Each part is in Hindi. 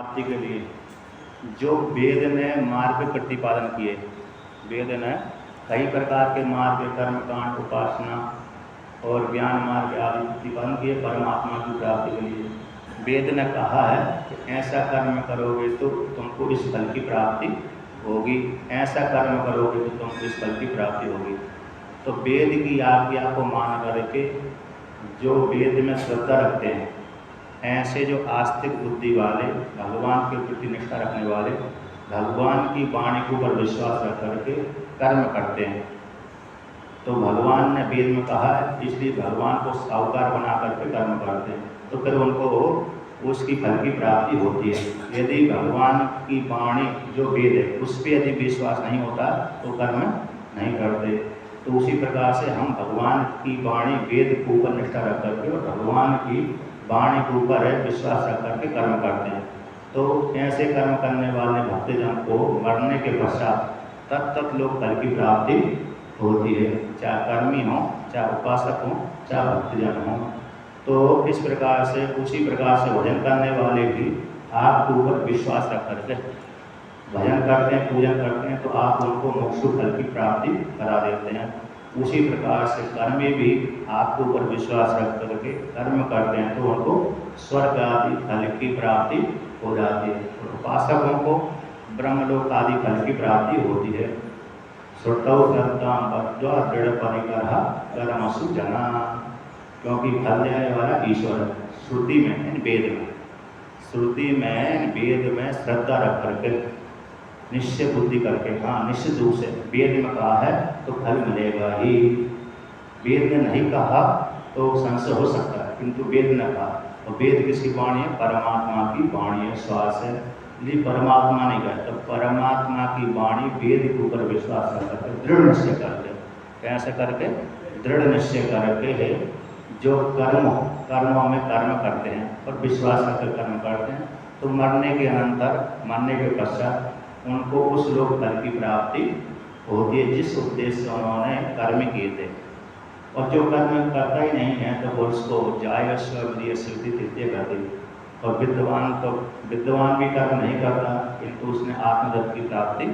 प्राप्ति के लिए जो वेद ने मार्ग प्रतिपादन किए, वेद ने कई प्रकार के मार्ग, कर्मकांड, उपासना और ज्ञान मार्ग आदि प्रतिपादन किए परमात्मा की प्राप्ति के लिए। वेद ने कहा है कि ऐसा कर्म करोगे तो तुमको इस फल की प्राप्ति होगी, ऐसा कर्म करोगे तो तुमको इस फल की प्राप्ति होगी। तो वेद की आज्ञा को मान करके जो वेद में श्रद्धा रखते हैं, ऐसे जो आस्तिक बुद्धि वाले, भगवान के प्रति निष्ठा रखने वाले, भगवान की वाणी के ऊपर विश्वास रख करके कर्म करते हैं, तो भगवान ने वेद में कहा है, इसलिए भगवान को साहूकार बना करके कर्म करते हैं, तो फिर उनको उसकी फल की प्राप्ति होती है। यदि भगवान की वाणी जो वेद है उस पर यदि विश्वास नहीं होता तो कर्म नहीं करते। तो उसी प्रकार से हम भगवान की वाणी वेद के ऊपर निष्ठा रख करके और भगवान की वाणी के ऊपर है विश्वास रख करके कर्म करते हैं। तो ऐसे कर्म करने वाले भक्तजन को मरने के पश्चात तत्त लोग फल की प्राप्ति होती है, चाहे कर्मी हो, चाहे उपासक हो, चाहे भक्तजन हो। तो इस प्रकार से उसी प्रकार से भजन करने वाले भी आपके ऊपर विश्वास रख करके भजन करते हैं, पूजन करते हैं, तो आप उनको मोक्ष फल की प्राप्ति करा देते हैं। उसी प्रकार से कर्मी भी आपके ऊपर विश्वास रख करके कर्म करते हैं तो उनको स्वर्ग आदि फल की प्राप्ति हो जाती है। तो उपासकों को ब्रह्मलोक आदि फल की प्राप्ति होती है। श्रुतौ श्रद्धां बद्ध्वा दृढ़ परिकरः कर्मसु जना, क्योंकि फल देने वाला ईश्वर है। श्रुति में, वेद में, श्रुति में वेद में श्रद्धा रख करके निश्चय बुद्धि करके, हाँ निश्चित रूप से वेद में कहा है तो फल मिलेगा ही। वेद ने नहीं कहा तो संशय हो सकता है, किंतु वेद ने कहा। और वेद किसकी वाणी है? परमात्मा की वाणी है, श्वास है। यदि परमात्मा नहीं कहे तो परमात्मा की वाणी वेद के ऊपर विश्वास करके दृढ़ निश्चय करके, कैसे करके? दृढ़ निश्चय करके है जो कर्मों में कर्म करते हैं और विश्वास करके कर्म करते हैं, तो मरने के अनंतर, मरने के पश्चात उनको उस लोक फल की प्राप्ति होती है जिस उद्देश्य से उन्होंने कर्म किए थे। और जो कर्म करता ही नहीं है तो वो उसको जाय स्वर्गीय स्थिति तृतीय करती। और विद्वान भी कर्म नहीं करता, किंतु उसने आत्मदत्त की प्राप्ति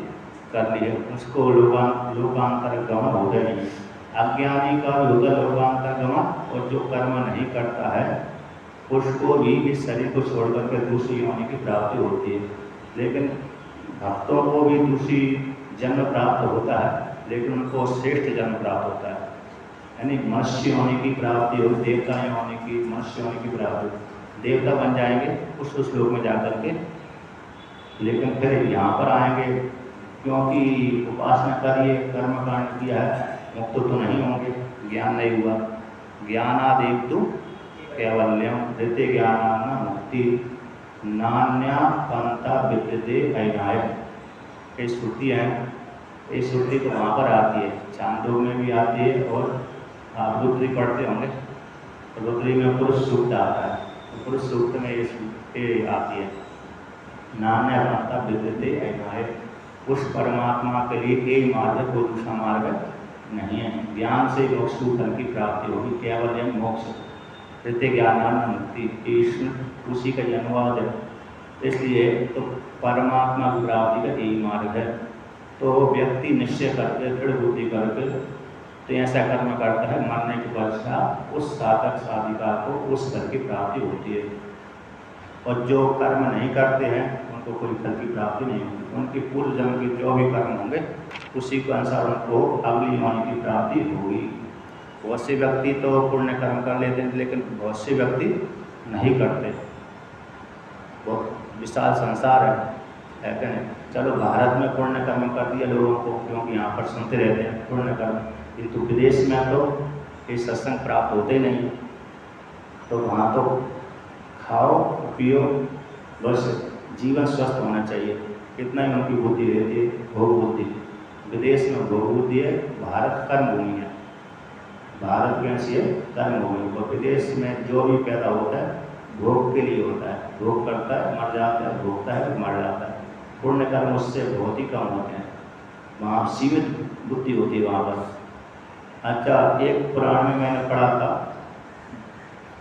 कर ली है, उसको लोकांतर गमन होता नहीं। अज्ञानी का भी होता लोकांतर गमन, और जो कर्म नहीं करता है उसको भी इस शरीर को छोड़ करके दूसरी योनि की प्राप्ति होती है। लेकिन भक्तों को भी दूसरी जन्म प्राप्त होता है, लेकिन उनको श्रेष्ठ जन्म प्राप्त होता है, यानी मनुष्य होने की प्राप्ति हो, देवता होने की, मनुष्य होने की प्राप्ति। देवता बन जाएंगे उस श्लोक में जाकर के, लेकिन फिर यहाँ पर आएंगे क्योंकि उपासना करिए, कर्मकांड किया है, मुक्त तो नहीं होंगे, ज्ञान नहीं हुआ। ज्ञानादेव तो कैवल्यम देते ज्ञान मुक्ति नान्या पंथा विद्यते अनायक। ये श्रुति है, ये श्रुति तो वहाँ पर आती है, चांदोग में भी आती है, और आप रुद्री पढ़ते होंगे, रुद्री में पुरुष सूक्त आता है, तो पुरुष सूक्त में ये आती है, नान्या पंथा विद्यते अनायक। उस परमात्मा के लिए एक मार्ग, कोई दूसरा मार्ग नहीं है। ज्ञान से मोक्ष फल की प्राप्ति होगी, केवल मोक्ष प्रत्ये ज्ञान मुक्ति, उसी का अनुवाद है। इसलिए तो परमात्मा की प्राप्ति का यही मार्ग है। तो व्यक्ति निश्चय करके, दृढ़ बुद्धि करके तो ऐसा कर्म करता है, मरने के पश्चात उस साधक साधिका को उस फल की प्राप्ति होती है। और जो कर्म नहीं करते हैं उनको कोई फल की प्राप्ति नहीं होती। उनके पूर्व जन्म के जो भी कर्म होंगे उसी के अनुसार उनको अगली योनि की प्राप्ति होगी। बहुत से व्यक्ति तो पुण्य कर्म कर लेते हैं, लेकिन बहुत से व्यक्ति नहीं करते। बहुत विशाल संसार है क्या नहीं? चलो भारत में पुण्य कर्म कर दिया लोगों को, क्योंकि यहाँ पर सुनते रहते हैं पुण्य कर्म, किंतु विदेश में तो ये सत्संग प्राप्त होते नहीं। तो वहाँ तो खाओ पियो, बस जीवन स्वस्थ होना चाहिए, इतना ही उनकी बुद्धि रहती है, भोग बुद्धि। विदेश में भोग बुद्धि है, भारत कर्म भूमि है। भारत में से कर्म भूमि, और विदेश में जो भी पैदा होता है भोग के लिए होता है, भोग करता है मर जाता है, भोगता है मर जाता है। पुण्य कर्म उससे बहुत ही कम होते हैं, वहाँ सीमित बुद्धि होती है वहाँ पर। अच्छा, एक पुराण में मैंने पढ़ा था,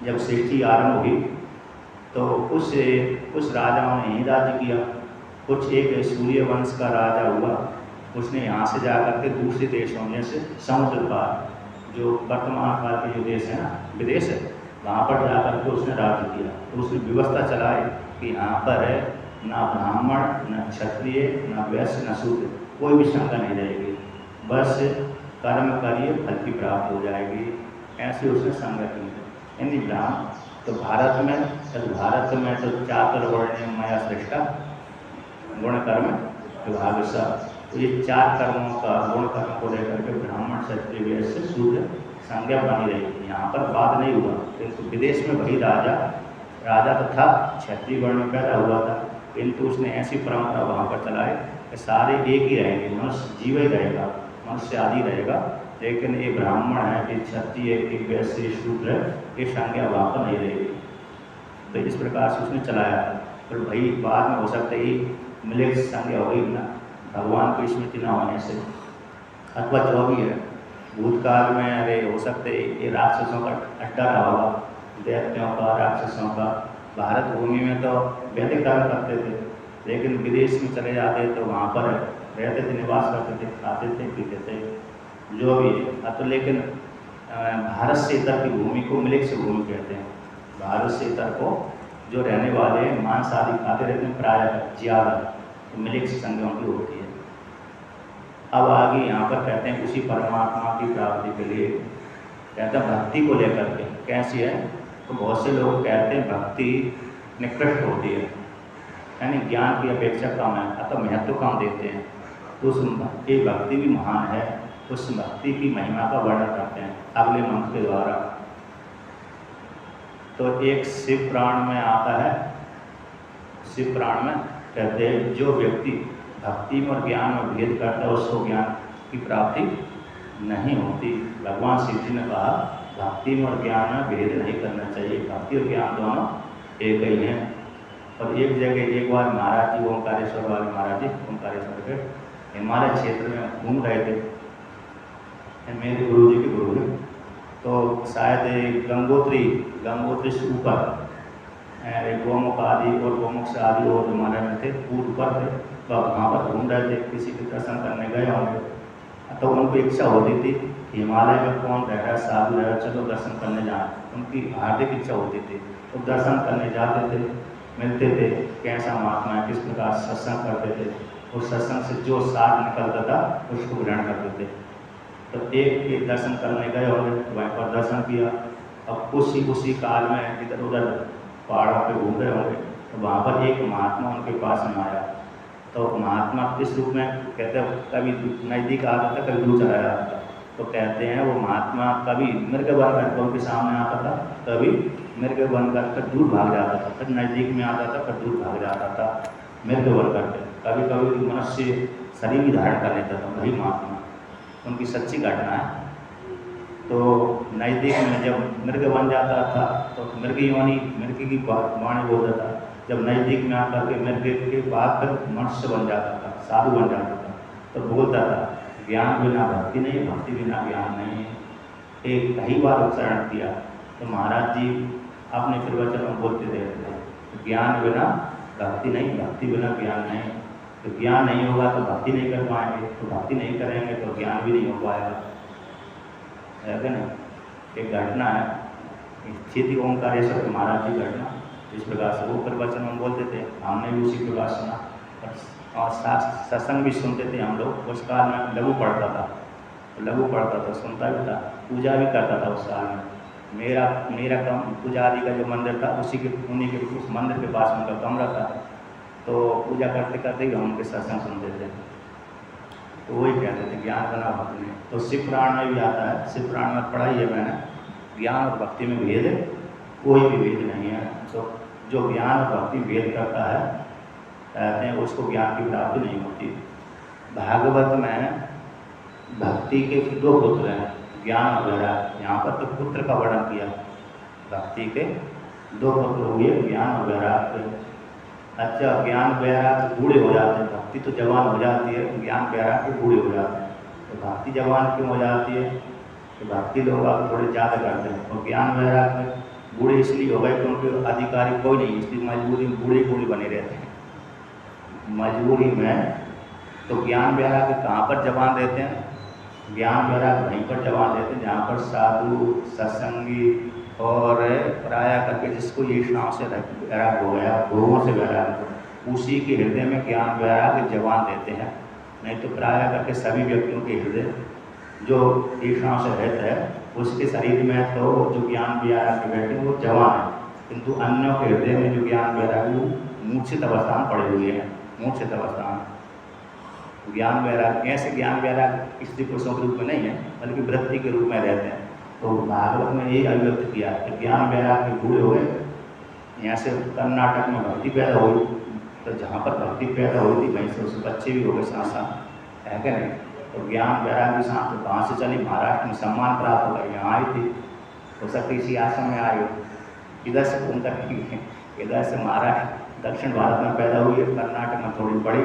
जब सृष्टि आरंभ हुई तो कुछ राजाओं ने यहीं राज्य किया, कुछ एक सूर्यवंश का राजा हुआ, उसने यहाँ से जाकर के दूसरे देशों में से समुद्र पार, जो वर्तमान काल के जो देश है ना, विदेश है, वहाँ पर जाकर के उसने राज्य किया। तो उसने व्यवस्था चलाई कि यहाँ पर है ना ब्राह्मण, न क्षत्रिय, न वैश्य, न शूद्र, कोई भी शंका नहीं रहेगी, बस कर्म करिए फल की प्राप्ति हो जाएगी। ऐसे उसने संज्ञा की है। यानी ब्राह्मण तो भारत में तो चातुर वर्ण्यम मया सृष्टा गुण कर्म विभाग सा, तो ये 4 कर्मों का गुण कर्म को लेकर के ब्राह्मण, क्षत्रिय, वैश्य, शूद्र संज्ञा बनी रही। यहाँ पर बात नहीं हुआ, किंतु विदेश में वही राजा तथा क्षत्रिय वर्ण में पैदा हुआ था, किंतु उसने ऐसी परंपरा वहाँ पर चलाई कि सारे एक ही रहेंगे, मनुष्य जीव ही रहेगा, मनुष्य आदि रहेगा, लेकिन ये ब्राह्मण है, ये क्षत्रिय, ये वैश्य, शूद्र, ये संज्ञा वहाँ पर नहीं रहेगी। तो इस प्रकार से उसने चलाया। तो भाई बाद में हो सकता है मिले संज्ञा हो गई ना, भगवान की स्मृति न होने से, अथवा जो भी है भूतकाल में अरे हो सकते ये राक्षसों का अड्डा रहा होगा, दैत्यों का, राक्षसों का। भारत भूमि में तो वैदिक कर्म करते थे, लेकिन विदेश में चले जाते तो वहाँ पर रहते थे, निवास करते थे, खाते थे, पीते थे, जो भी है। तो लेकिन भारत से इतर की भूमि को मिलेक्स भूमि कहते हैं। भारत से इतर को जो रहने वाले मांस आदि खाते रहते हैं प्रायः ज़्यादा, तो मिलेक्स संज्ञा की होती है। अब आगे यहाँ पर कहते हैं उसी परमात्मा की प्राप्ति के लिए कहते हैं भक्ति को लेकर के कैसी है। तो बहुत से लोग कहते हैं भक्ति निकृष्ट होती है, यानी ज्ञान की अपेक्षा कम है, अतः महत्व कम देते हैं। तो उस भक्ति भी महान है, उस भक्ति की महिमा का वर्णन करते हैं अगले मंत्र के द्वारा। तो एक शिव पुराण में आता है, शिव पुराण में कहते हैं जो व्यक्ति भक्ति में और ज्ञान में भेद करता है उसको ज्ञान की प्राप्ति नहीं होती। भगवान शिव जी ने कहा भक्ति में और ज्ञान में भेद नहीं करना चाहिए, भक्ति और ज्ञान दोनों एक ही हैं। और एक जगह एक बार महाराज जी ओंकारेश्वर वाले महाराज जी ओंकारेश्वर के हिमालय क्षेत्र में घूम रहे थे, मेरे गुरु जी के गुरु हैं, तो शायद गंगोत्री से ऊपर गोमुख आदि और गोमुख से आदि और हिमालय में थे, ऊपर थे, तो वहाँ पर घूम रहे थे, किसी के दर्शन करने गए होंगे। तो उनको इच्छा होती थी हिमालय में कौन रह रहा है, साधु रह रहा है, चलो दर्शन करने जाए, उनकी हार्दिक इच्छा होती थी। तो दर्शन करने जाते थे, मिलते थे, कैसा महात्मा है, किस प्रकार सत्संग करते थे, उस सत्संग से जो सार निकलता था उसको ग्रहण करते थे। तो एक दर्शन करने गए होंगे, वहीं पर दर्शन किया। अब उसी काल में इधर उधर पहाड़ों पे घूम रहे होंगे, तो वहाँ पर एक महात्मा उनके पास में आया। तो महात्मा किस रूप में कहते हैं, कभी नज़दीक आता था, कभी दूर चला जाता था। तो कहते हैं वो महात्मा कभी मृग बन कर उनके सामने आता था, कभी मृग बन कर दूर भाग जाता था, फिर नज़दीक में आता था, फिर दूर भाग जाता था मृग बन करके। कभी कभी मनुष्य शरीर भी धारण कर लेता था वही महात्मा, उनकी सच्ची घटना है। तो नज़दीक में जब मृग बन जाता था तो मृग की वाणी बोलता था, जब नज़दीक में आकर के मृग के बाद फिर मनुष्य बन जाता था, साधु बन जाता था, तो बोलता था ज्ञान बिना भक्ति नहीं, भक्ति बिना ज्ञान नहीं। एक कई बार उच्चारण किया। तो महाराज जी अपने प्रवचन में बोलते रहते थे ज्ञान बिना भक्ति नहीं, भक्ति बिना ज्ञान नहीं। तो ज्ञान नहीं होगा तो भक्ति नहीं कर पाएंगे, तो भक्ति नहीं करेंगे तो ज्ञान भी नहीं हो पाएगा, है कि नहीं। एक घटना है स्थिति ओंकारेश्वर के महाराज जी घटना, इस प्रकार से वो प्रवचन हम बोलते थे, हमने भी उसी प्रकार सुना और सत्संग भी सुनते थे हम लोग। उस काल में लघु पढ़ता था, सुनता भी था, पूजा भी करता था। उस काल में मेरा कम पुजारी का जो मंदिर था उन्हीं के उस मंदिर के पास उनका कमरा था, तो पूजा करते करते ही हम उनके सत्संग सुनते थे। तो वही कहते थे ज्ञान बना भक्ति में। तो शिव पुराण में भी आता है, शिव पुराण में पढ़ा ही है मैंने, ज्ञान और भक्ति में भेद कोई भी भेद नहीं है। तो जो ज्ञान और भक्ति भेद करता है कहते हैं उसको ज्ञान की प्राप्ति नहीं होती। भागवत में भक्ति के 2 पुत्र हैं, ज्ञान और वैराग्य। यहाँ पर तो पुत्र का वर्णन किया, भक्ति के 2 पुत्र हुए, ज्ञान और वैराग्य। अच्छा, ज्ञान वैराग्य बूढ़े हो जाते हैं, भक्ति तो जवान हो जाती है, ज्ञान वैराग्य बूढ़े हो जाते हैं। तो भक्ति जवान क्यों हो जाती है? तो भक्ति लोग अब थोड़े ज़्यादा करते हैं, और ज्ञान वैराग्य बूढ़े इसलिए हो गए क्योंकि अधिकारी कोई नहीं, इसलिए मजबूरी में बूढ़े बूढ़े बने रहते हैं। मजबूरी में तो ज्ञान वैराग्य कहाँ पर जवान देते हैं? ज्ञान वैराग्य वहीं पर जवान देते हैं जहाँ पर साधु सत्संगी और प्राय करके जिसको ये शाम से वैराग्य हो गया, भोगों से वैराग्य, उसी के हृदय में ज्ञान वैराग्य जवान देते हैं। नहीं तो प्राय करके सभी व्यक्तियों के हृदय जो ईर्षा से रहता है उसके शरीर में तो जो ज्ञान वैराग्य बैठे वो जवान है, किंतु अन्यों के हृदय में जो ज्ञान वैराग्य मूर्छित अवस्था में पड़े हुए हैं, मूर्छित अवस्था में। ज्ञान वैराग्य ऐसे ज्ञान वैराग्य स्त्री पुरुषों के रूप में नहीं है, बल्कि वृत्ति के रूप में रहते हैं। तो भागवत में यही अभिव्यक्त किया कि ज्ञान वैराग्य बूढ़े हो गए। यहाँ से कर्नाटक में भक्ति पैदा हुई, तो जहाँ पर भक्ति पैदा हुई थी वहीं से उसके बच्चे भी हो गए साथ साथ, है क्या नहीं? तो ज्ञान वैराग्य साथ तो कहाँ से चली? महाराष्ट्र में सम्मान प्राप्त होगा, यहाँ आई थी, हो सकती इसी आश्रम में आई हो, इधर से घूम कर इधर से महाराष्ट्र दक्षिण भारत में पैदा हुई है, कर्नाटक में थोड़ी बड़ी,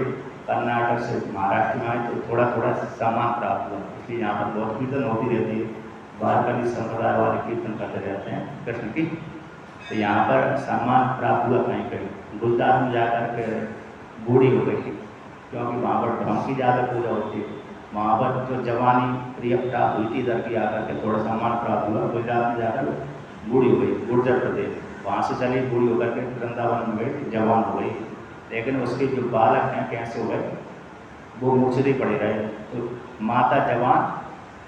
कर्नाटक से महाराष्ट्र में आई तो थोड़ा थोड़ा सम्मान प्राप्त हुआ। इसलिए यहाँ पर बहुत कीर्तन होती रहती है, बारकली संप्रदाय वाले कीर्तन करते रहते हैं कृष्ण की। तो यहाँ पर सम्मान प्राप्त हुआ कहीं कहीं। गुजरात में जाकर के बूढ़ी हो गई थी, क्योंकि वहाँ पर ब्रह्म की ज़्यादा पूजा होती है। वहाँ पर जो जवानी प्रिय प्राप्त हुई थी, इधर की आकर के थोड़ा सम्मान प्राप्त हुआ, गुजरात में जाकर बूढ़ी हो गई, गुर्जर प्रदेश, वहाँ से चली बूढ़ी होकर के वृंदावन में गई, जवान हो गई। लेकिन उसके जो बालक हैं कैसे हो गए? वो मूर्छित ही पड़े रहे। तो माता जवान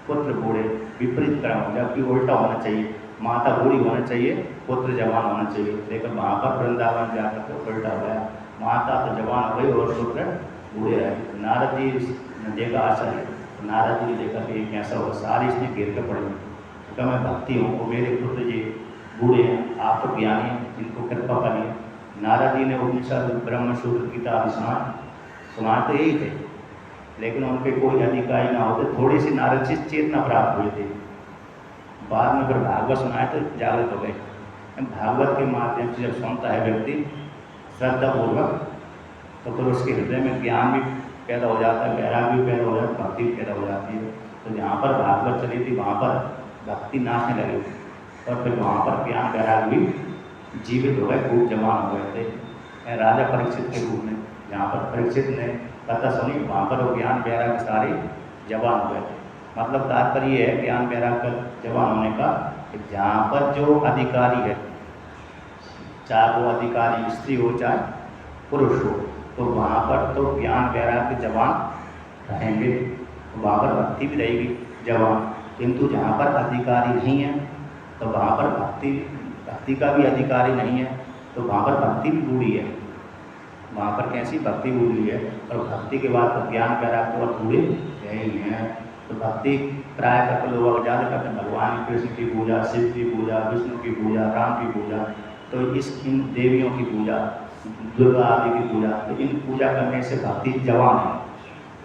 पुत्र बूढ़े, विपरीत क्रम, जबकि उल्टा होना चाहिए, माता बूढ़ी होना चाहिए, पुत्र जवान होना चाहिए। लेकिन वहाँ पर वृंदावन जाकर के उल्टा हो गया, माता तो जवान हो गई और पुत्र बूढ़े रहे। नारद जी ने देखा आचार्य, तो नारद जी ने देखा कि ये कैसा हो, सारी इसने घेर कर पड़ी। तो मैं भक्ति हूँ, वो मेरे पुत्र जी बूढ़े हैं, आप तो ज्ञानी हैं, इनको कृपा करिए। नारद जी ने उपनिषद ब्रह्मसूत्र गीता आदि सुना तो यही थे, लेकिन उनके कोई अधिकारी ना होते, थोड़ी सी नारद से चेतना प्राप्त हुई थी। बाद में फिर भागवत सुनाए तो जागृत हो गए। भागवत के माध्यम से जब सुनता है व्यक्ति श्रद्धापूर्वक, तो फिर उसके हृदय में ज्ञान भी पैदा हो जाता है, वैराग्य भी पैदा हो जाता है, भक्ति भी पैदा हो जाती है। तो जहाँ पर भागवत चली थी वहाँ पर भक्ति नाचने लगी, और फिर वहाँ पर ज्ञान वैराग्य भी जीवित हो गए, खूब जवान हो गए थे राजा परीक्षित के रूप में। जहाँ पर परीक्षित ने कथा सुनी, वहाँ पर वो ज्ञान वैराग्य सारे जवान हो गए थे। मतलब तात्पर्य है ज्ञान वैराग्य जवान होने का कि जहाँ पर जो अधिकारी है, चाहे वो अधिकारी स्त्री हो चाहे पुरुष हो, तो वहाँ पर तो ज्ञान वैराग्य जवान रहेंगे, वहाँ पर भक्ति भी रहेगी जवान। किंतु जहाँ पर अधिकारी नहीं है, तो वहाँ पर भक्ति का भी अधिकारी नहीं है, तो वहाँ पर भक्ति भी बूढ़ी है। वहाँ पर कैसी भक्ति बूढ़ी है, और भक्ति के बाद तो ज्ञान वैराग्य और बूढ़े यही हैं। तो भक्ति प्राय करके लोग ज़्यादा करते हैं भगवान कृष्ण की पूजा, शिव की पूजा, विष्णु की पूजा, राम की पूजा, तो इन देवियों की पूजा, दुर्गा आदि की पूजा। तो इन पूजा करने से भक्ति जवान है,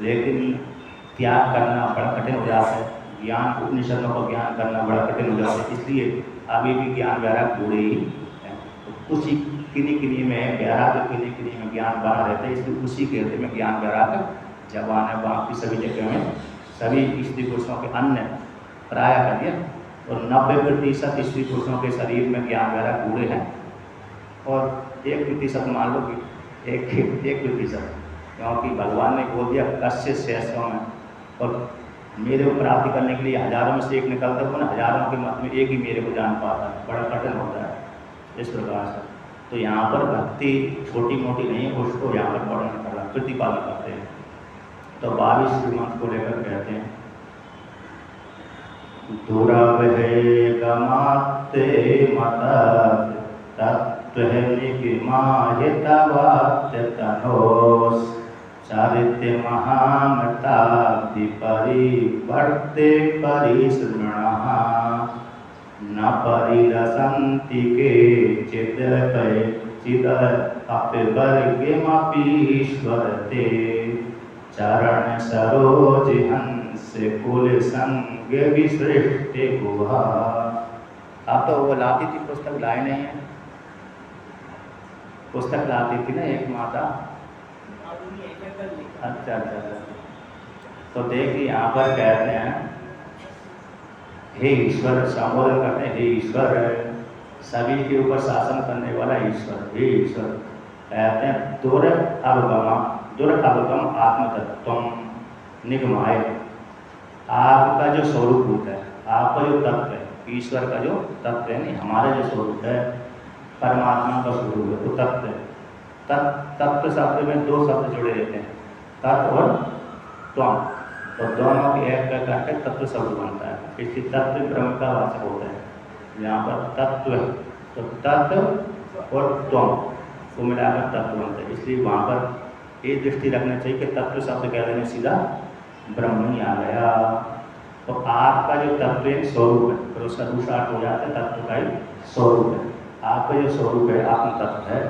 लेकिन त्याग करना बड़ा कठिन हो जाता है, ज्ञान उपनिषदों का ज्ञान करना बड़ा कठिन हो जाता है। इसलिए अभी भी ज्ञान वैराग्य बूढ़े ही हैं। तो कुछ ही किन्हीं में वैराग्य, किन्हीं में ज्ञान बना रहता है, इसलिए उसी के हृदय में ज्ञान वैराग्य जवान है। बाकी सभी जगह में सभी स्त्री पुरुषों के अन्य प्राय करिए, और 90% स्त्री पुरुषों के शरीर में ज्ञान वैराग्य बूढ़े हैं, और 1% मान लो कि 1%, क्योंकि भगवान ने बोल दिया कस्य सहस्रों में, और मेरे को प्राप्ति करने के लिए हजारों में से एक निकलता हो ना, हजारों के मत में एक ही मेरे को जान पाता है, बड़ा कठिन होता है इस प्रकार से। तो यहाँ पर भक्ति छोटी मोटी नहीं है, उसको यहाँ पर वर्णन करना प्रतिपादन करते हैं। तो 22 श्रीमंत को लेकर कहते हैं, दुरवहे गमाते मत तत्व निगमाहितवात्य तनोस चारित्य महामताब्दि परिवर्ते परिसृणः न परिरसन्ति के चिद अपिवर्गमपीश्वरते चरण सरोज हंस कुल संग विसृष्टि गुहा। अब तो वो लाती थी, पुस्तक लाए नहीं है, पुस्तक लाती थी ना एक माता। अच्छा। तो देखिए यहाँ पर कहते हैं, हे ईश्वर, संबोधन करते हैं, हे ईश्वर सभी के ऊपर शासन करने वाला ईश्वर, हे ईश्वर कहते हैं दुरअवगम आत्मतत्वम निगमाय। आपका जो स्वरूप है, आपका जो तत्व है, ईश्वर का जो तत्व है, नहीं हमारा जो स्वरूप है, परमात्मा का स्वरूप है, वो तत्व है। तत्व शब्द में दो शब्द जुड़े रहते हैं, तत्व और त्वम, तो दोनों के एक करके तत्व शब्द बनता है। इसलिए तत्व ब्रह्म का वाचक होता है। यहाँ पर तत्व है तो तत्व और त्वम को मिलाकर तत्व बनता है। इसलिए वहाँ पर ये दृष्टि रखना चाहिए कि तत्व शब्द कह देने सीधा ब्रह्म ही आ गया। तो आपका जो तत्व है स्वरूप है, फिर उसका दूसरा अर्थ हो जाता है तत्व का ही स्वरूप है। आपका जो स्वरूप है, आत्म तत्व है,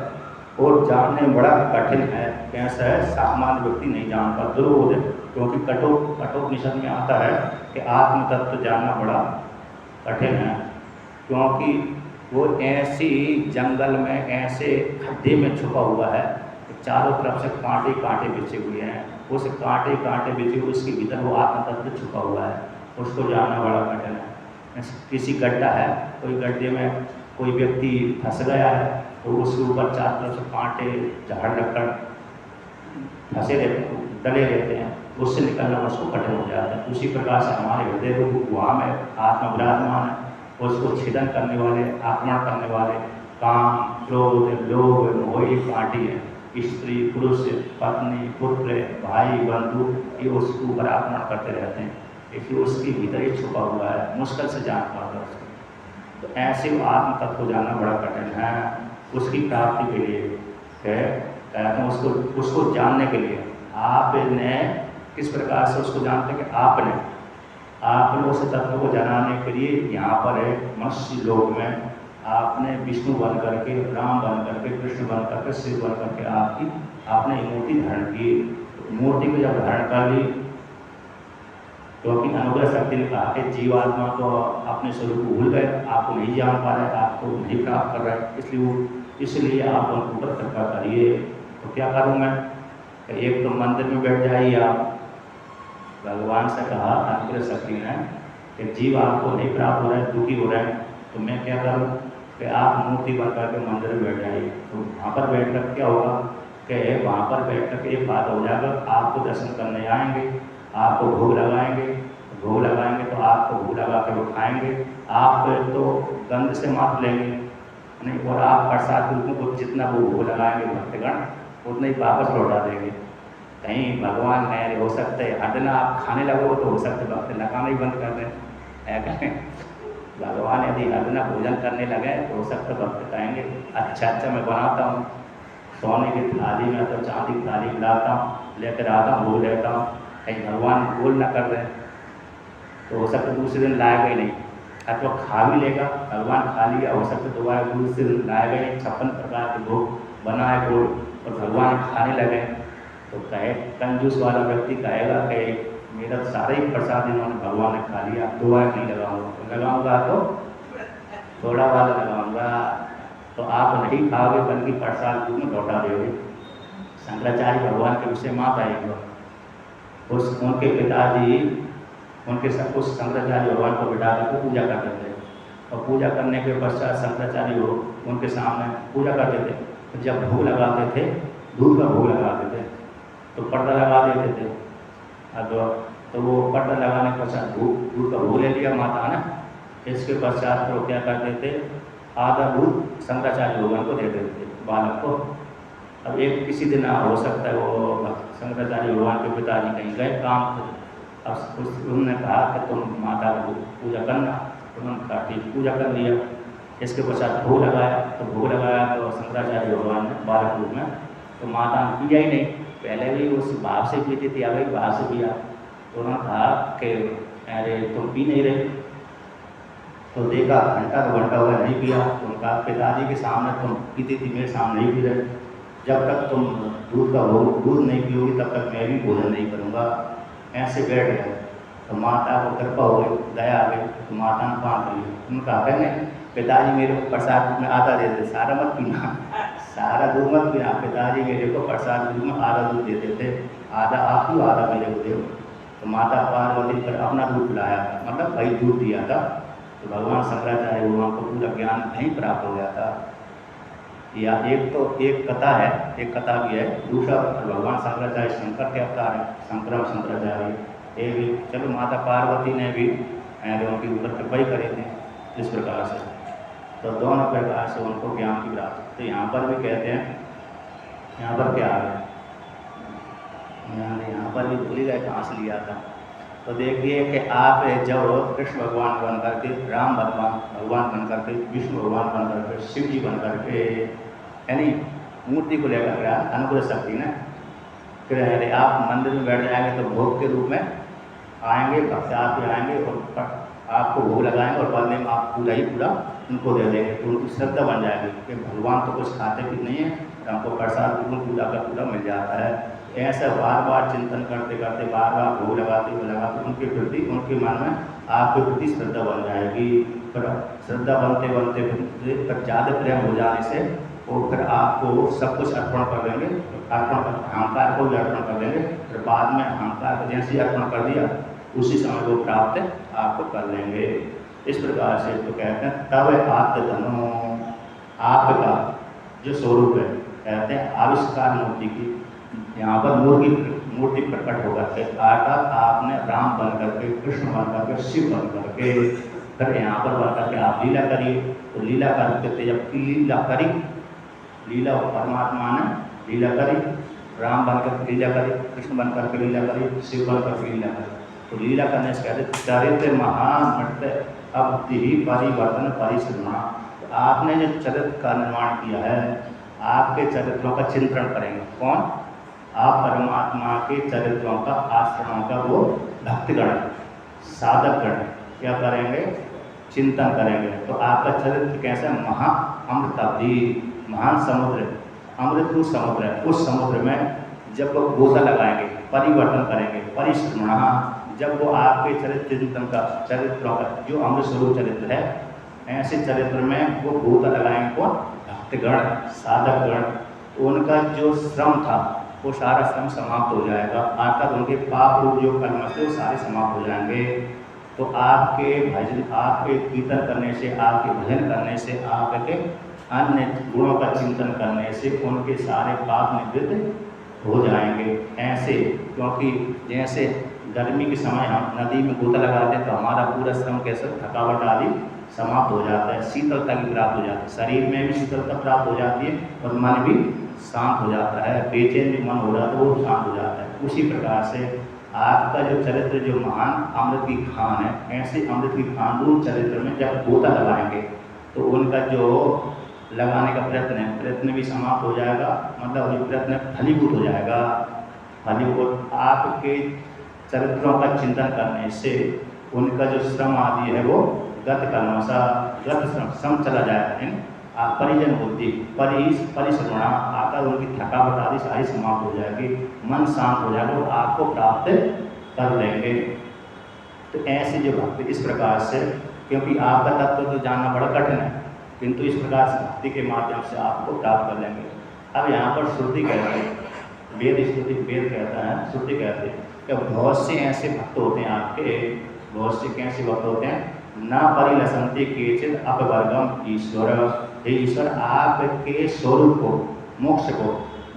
और जानने में बड़ा कठिन है। कैसा है, सामान्य व्यक्ति नहीं जान पाता, दुर्बोध है। क्योंकि कठोपनिषद में आता है कि आत्म तत्व जानना बड़ा कठिन है, क्योंकि वो ऐसी जंगल में, ऐसे खड्डे में छुपा हुआ है कि चारों तरफ से कांटे कांटे बिछे हुए हैं। उस कांटे कांटे बिछे हुए उसके भीतर वो आत्म तत्व छुपा हुआ है, उसको जानना बड़ा कठिन है। किसी गड्ढा है, कोई गड्ढे में कोई व्यक्ति फंस गया है, तो उसके ऊपर चारों तरफ से कांटे झाड़ रखकर फंसे रहते हैं, डले रहते हैं, उससे निकलना उसको कठिन हो जाता है। उसी प्रकार से हमारे हृदय रूप गुहा में आत्मा विराजमान है, उसको छेदन करने वाले, आक्रमण करने वाले काम, क्रोध, लोभ, मोह कांटी है। स्त्री, पुरुष, पत्नी, पुत्र, भाई, बंधु, ये उसके ऊपर आक्रमण करते रहते हैं। इसलिए उसके भीतर ही छुपा हुआ है, मुश्किल से जान पाता है उसको। तो ऐसे वो आत्म तत्व को जानना बड़ा कठिन है। उसकी प्राप्ति के लिए कहते हैं, उसको जानने के लिए आपने किस प्रकार से उसको जानते हैं कि आपने उस तत्व को जानने के लिए यहाँ पर है मनुष्य लोक में आपने विष्णु बन करके, राम बन करके, कृष्ण बन करके, शिव बन करके आपने मूर्ति धारण की। मूर्ति को जब धारण कर ली, क्योंकि अनुग्रह शक्ति ने कहा कि जीवात्मा तो अपने स्वरूप को भूल गए, आपको नहीं जान पा रहे, आपको नहीं प्राप्त कर रहे, इसलिए आप उनके ऊपर कृपा करिए। तो क्या करूँ मैं? एक तो मंदिर में बैठ जाइए आप। भगवान से कहा अनुग्रह शक्ति ने कि जीव आपको नहीं प्राप्त हो रहा है, दुखी हो रहा है, तो मैं क्या करूँ कि आप मूर्ति बन करके मंदिर में बैठ जाइए। तो वहाँ पर बैठ कर क्या होगा कि वहाँ पर बैठ कर एक बात हो जाएगा, आपको दर्शन करने आएंगे, आपको भोग लगाएंगे तो आपको भोग लगा कर वो खाएँगे। आप तो गंध से मात लेंगे नहीं, और आप प्रसाद रूपों को जितना वो भोग लगाएंगे भक्तगण उतना ही वापस लौटा देंगे। कहीं भगवान ने हो सकते हैं हटना आप खाने लगो तो हो सकते भक्त लगाना ही बंद कर दें। भगवान यदि हटना भोजन करने लगे तो हो सकता भक्त कहेंगे अच्छा मैं बनाता हूँ, सोने की थाली में तो चांदी की थाली लाता हूँ, लेकर आता हूँ, भोग लेता हूँ, कहीं भगवान गोल ना कर रहे तो हो सकता दूसरे दिन लाएगा ही नहीं, अथवा खा भी लेगा, भगवान खा लिया, हो सकता दोबारा दूसरे दिन लाएगा ही। 56 प्रकार के भोग बनाए गोल और भगवान खाने लगे तो कहे कंजूस वाला व्यक्ति कहेगा कि मेरा सारा ही प्रसाद इन्होंने भगवान ने खा लिया, दोबारा नहीं लगाऊंगा तो थोड़ा वाला लगाऊंगा, तो आप नहीं खाओगे बल्कि प्रसाद रूप में लौटा दोगे। शंकराचार्य भगवान के विषय मात आएगा, उनके पिताजी उस शंकराचार्य भगवान को बिठा करके पूजा करते थे, और पूजा करने के पश्चात शंकराचार्य उनके सामने पूजा करते थे। तो जब भोग लगाते थे, दूध का भोग लगाते थे, तो पर्दा लगा देते थे। तो वो पर्दा लगाने के पश्चात दूध का भोग ले लिया माता ने, इसके पश्चात वो क्या करते थे, आधा दूध शंकराचार्य भगवान को दे देते थे, बालक को। अब एक किसी दिन हो सकता है वो शंकराचार्य भगवान के पिताजी कहीं गए काम थे, अब उन्होंने कहा कि तुम माता को पूजा करना, उन्होंने कहा ठीक, पूजा कर लिया। इसके पश्चात भोग लगाया, तो भोग लगाया तो शंकराचार्य भगवान ने बालक रूप में, तो माता ने पिया ही नहीं, पहले भी उस भाव से पीती थी, अभी भाव से पिया। तो उन्होंने कहा कि अरे तुम पी नहीं रहे, तो देखा घंटा 2 घंटा हुआ नहीं पिया, तो उनका पिताजी के सामने तुम पीती थी, मेरे सामने नहीं पी रहे, जब तक तुम दूध नहीं पियोगी तब तक मैं भी भोजन नहीं करूँगा। ऐसे बैठ गए, तो माता को कृपा हो गई, दया आ गई, तो माता ने बांध ली। उनका कहने पिताजी मेरे को प्रसाद में आधा दे दे, सारा मत पीना, सारा दूध मत पीना, पिताजी मेरे को प्रसाद दूध में आधा दूध देते थे, आधा आप ही आधा मेरे को दे। तो माता पार्वती पर अपना दूध पिलाया था, मतलब भाई दूध दिया था, तो भगवान शंकराचार्य भगवान को पूरा ज्ञान नहीं प्राप्त हो गया था। या एक कथा है, एक कथा भी है। दूसरा भगवान शंकराचार्य शंकर के अवतार है, शंकराचार्य। एक चलो माता पार्वती ने भी उनके ऊपर कृपा ही करे थे इस प्रकार से। तो दोनों प्रकार से उनको ज्ञान की प्राप्ति। तो यहाँ पर भी कहते हैं, यहाँ पर क्या है, यहाँ पर भी भूल गए कहाँ से लिया था। तो देखिए कि आप जब कृष्ण भगवान बन करके, राम भगवान बन करके, विष्णु भगवान बन करके, शिव जी बन करके, यानी मूर्ति को लेकर के अनुग्रह शक्ति ना, फिर यदि आप मंदिर में बैठ जाएंगे तो भोग के रूप में आएंगे, भक्त आप आएंगे और आपको भोग लगाएंगे और बदले में आप पूरा ही पूरा उनको दे देंगे। तो उनकी श्रद्धा बन जाएगी कि भगवान तो कुछ खाते भी नहीं है, हमको प्रसाद पूरा का पूरा मिल जाता है। ऐसा बार बार चिंतन करते करते, बार बार भोग लगाते उनके प्रति, उनके मन में आपके प्रति श्रद्धा बन जाएगी। पर श्रद्धा बनते बनते फिर ज़्यादा प्रेम हो जाने से वो फिर आपको सब कुछ अर्पण कर देंगे, अहंकार को भी अर्पण कर देंगे। फिर बाद में अहंकार को जैसे अर्पण कर दिया उसी समय वो प्राप्त आपको कर लेंगे। इस प्रकार से तो कहते हैं तब आत्मधनो, आपका जो स्वरूप है, कहते हैं आविष्कार मूर्ति की। यहाँ पर मूर्ति प्रकट होकर के अर्थात आपने राम बन करके, कृष्ण बन करके, शिव बन करके, फिर यहाँ पर बन करके आप लीला करिए। तो लीला करते जब लीला करी, लीला परमात्मा ने लीला करी, राम बन करके लीला करी, कृष्ण बन करके लीला करी, शिव बन करके लीला करी। तो लीला करने से कहते चरित्र महान मटते अब ही परिवर्तन परिश्रमा। तो आपने जो चरित्र का निर्माण किया है, आपके चरित्रों का चिंतन करेंगे। कौन? आप परमात्मा के चरित्रों का, आश्रमों का वो भक्तगण, साधकगण क्या करेंगे? चिंतन करेंगे। तो आपका चरित्र कैसा? महा अमृताब्धि, महान समुद्र, अमृत रूप समुद्र है। उस समुद्र में जब वो गोता लगाएंगे, परिवर्तन करेंगे, परिश्रमणा, जब वो आपके चरित्र चिंतन का, चरित्रों का जो अमृत स्वरूप चरित्र है, ऐसे चरित्र में वो गोता लगाएंगे। कौन? भक्तगण, साधकगण। उनका जो श्रम था वो सारा श्रम समाप्त हो जाएगा। अर्थात उनके पाप रूप जो कर्म थे वो सारे समाप्त हो जाएंगे। तो आपके भजन, आपके कीर्तन करने से, आपके भजन करने से, आपके अन्य गुणों का चिंतन करने से उनके सारे पाप निवृत्त हो जाएंगे। ऐसे, क्योंकि जैसे गर्मी के समय हम नदी में गोता लगाते हैं तो हमारा पूरा श्रम कैसे, थकावट आदि समाप्त हो जाता है, शीतलता की प्राप्त हो जाती है, शरीर में भी शीतलता प्राप्त हो जाती है और मन भी शांत हो जाता है, बेचैन भी मन हो जाता है, वो शांत हो जाता है। उसी प्रकार से आपका जो चरित्र जो महान अमृत की खान है, ऐसे अमृत की खान रूप चरित्र में जब गोता लगाएंगे तो उनका जो लगाने का प्रयत्न भी समाप्त हो जाएगा, मतलब ये प्रयत्न फलीभूत हो जाएगा। फलीभूत आपके चरित्रों का चिंतन करने से उनका जो श्रम आदि है वो गत कर्मसा, गत श्रम चला जाएगा। परिजन बुद्धि, परिश्रमणा, आकर उनकी थकावट आदि सारी समाप्त हो जाएगी, मन शांत हो जाएगा और आपको प्राप्त कर लेंगे। तो ऐसे जो भक्ति इस प्रकार से, क्योंकि आपका तत्व तो जानना बड़ा कठिन है, किंतु इस प्रकार से भक्ति के माध्यम से आपको प्राप्त कर लेंगे। अब यहाँ पर श्रुति कहते हैं, वेद कहता है, श्रुति कहते हैं कि बहुत से ऐसे भक्त होते हैं आपके, बहुत से कैसे भक्त होते हैं, न परिलसंति केचित अपवर्गम ईश्वर। हे ईश्वर, आपके स्वरूप को, मोक्ष को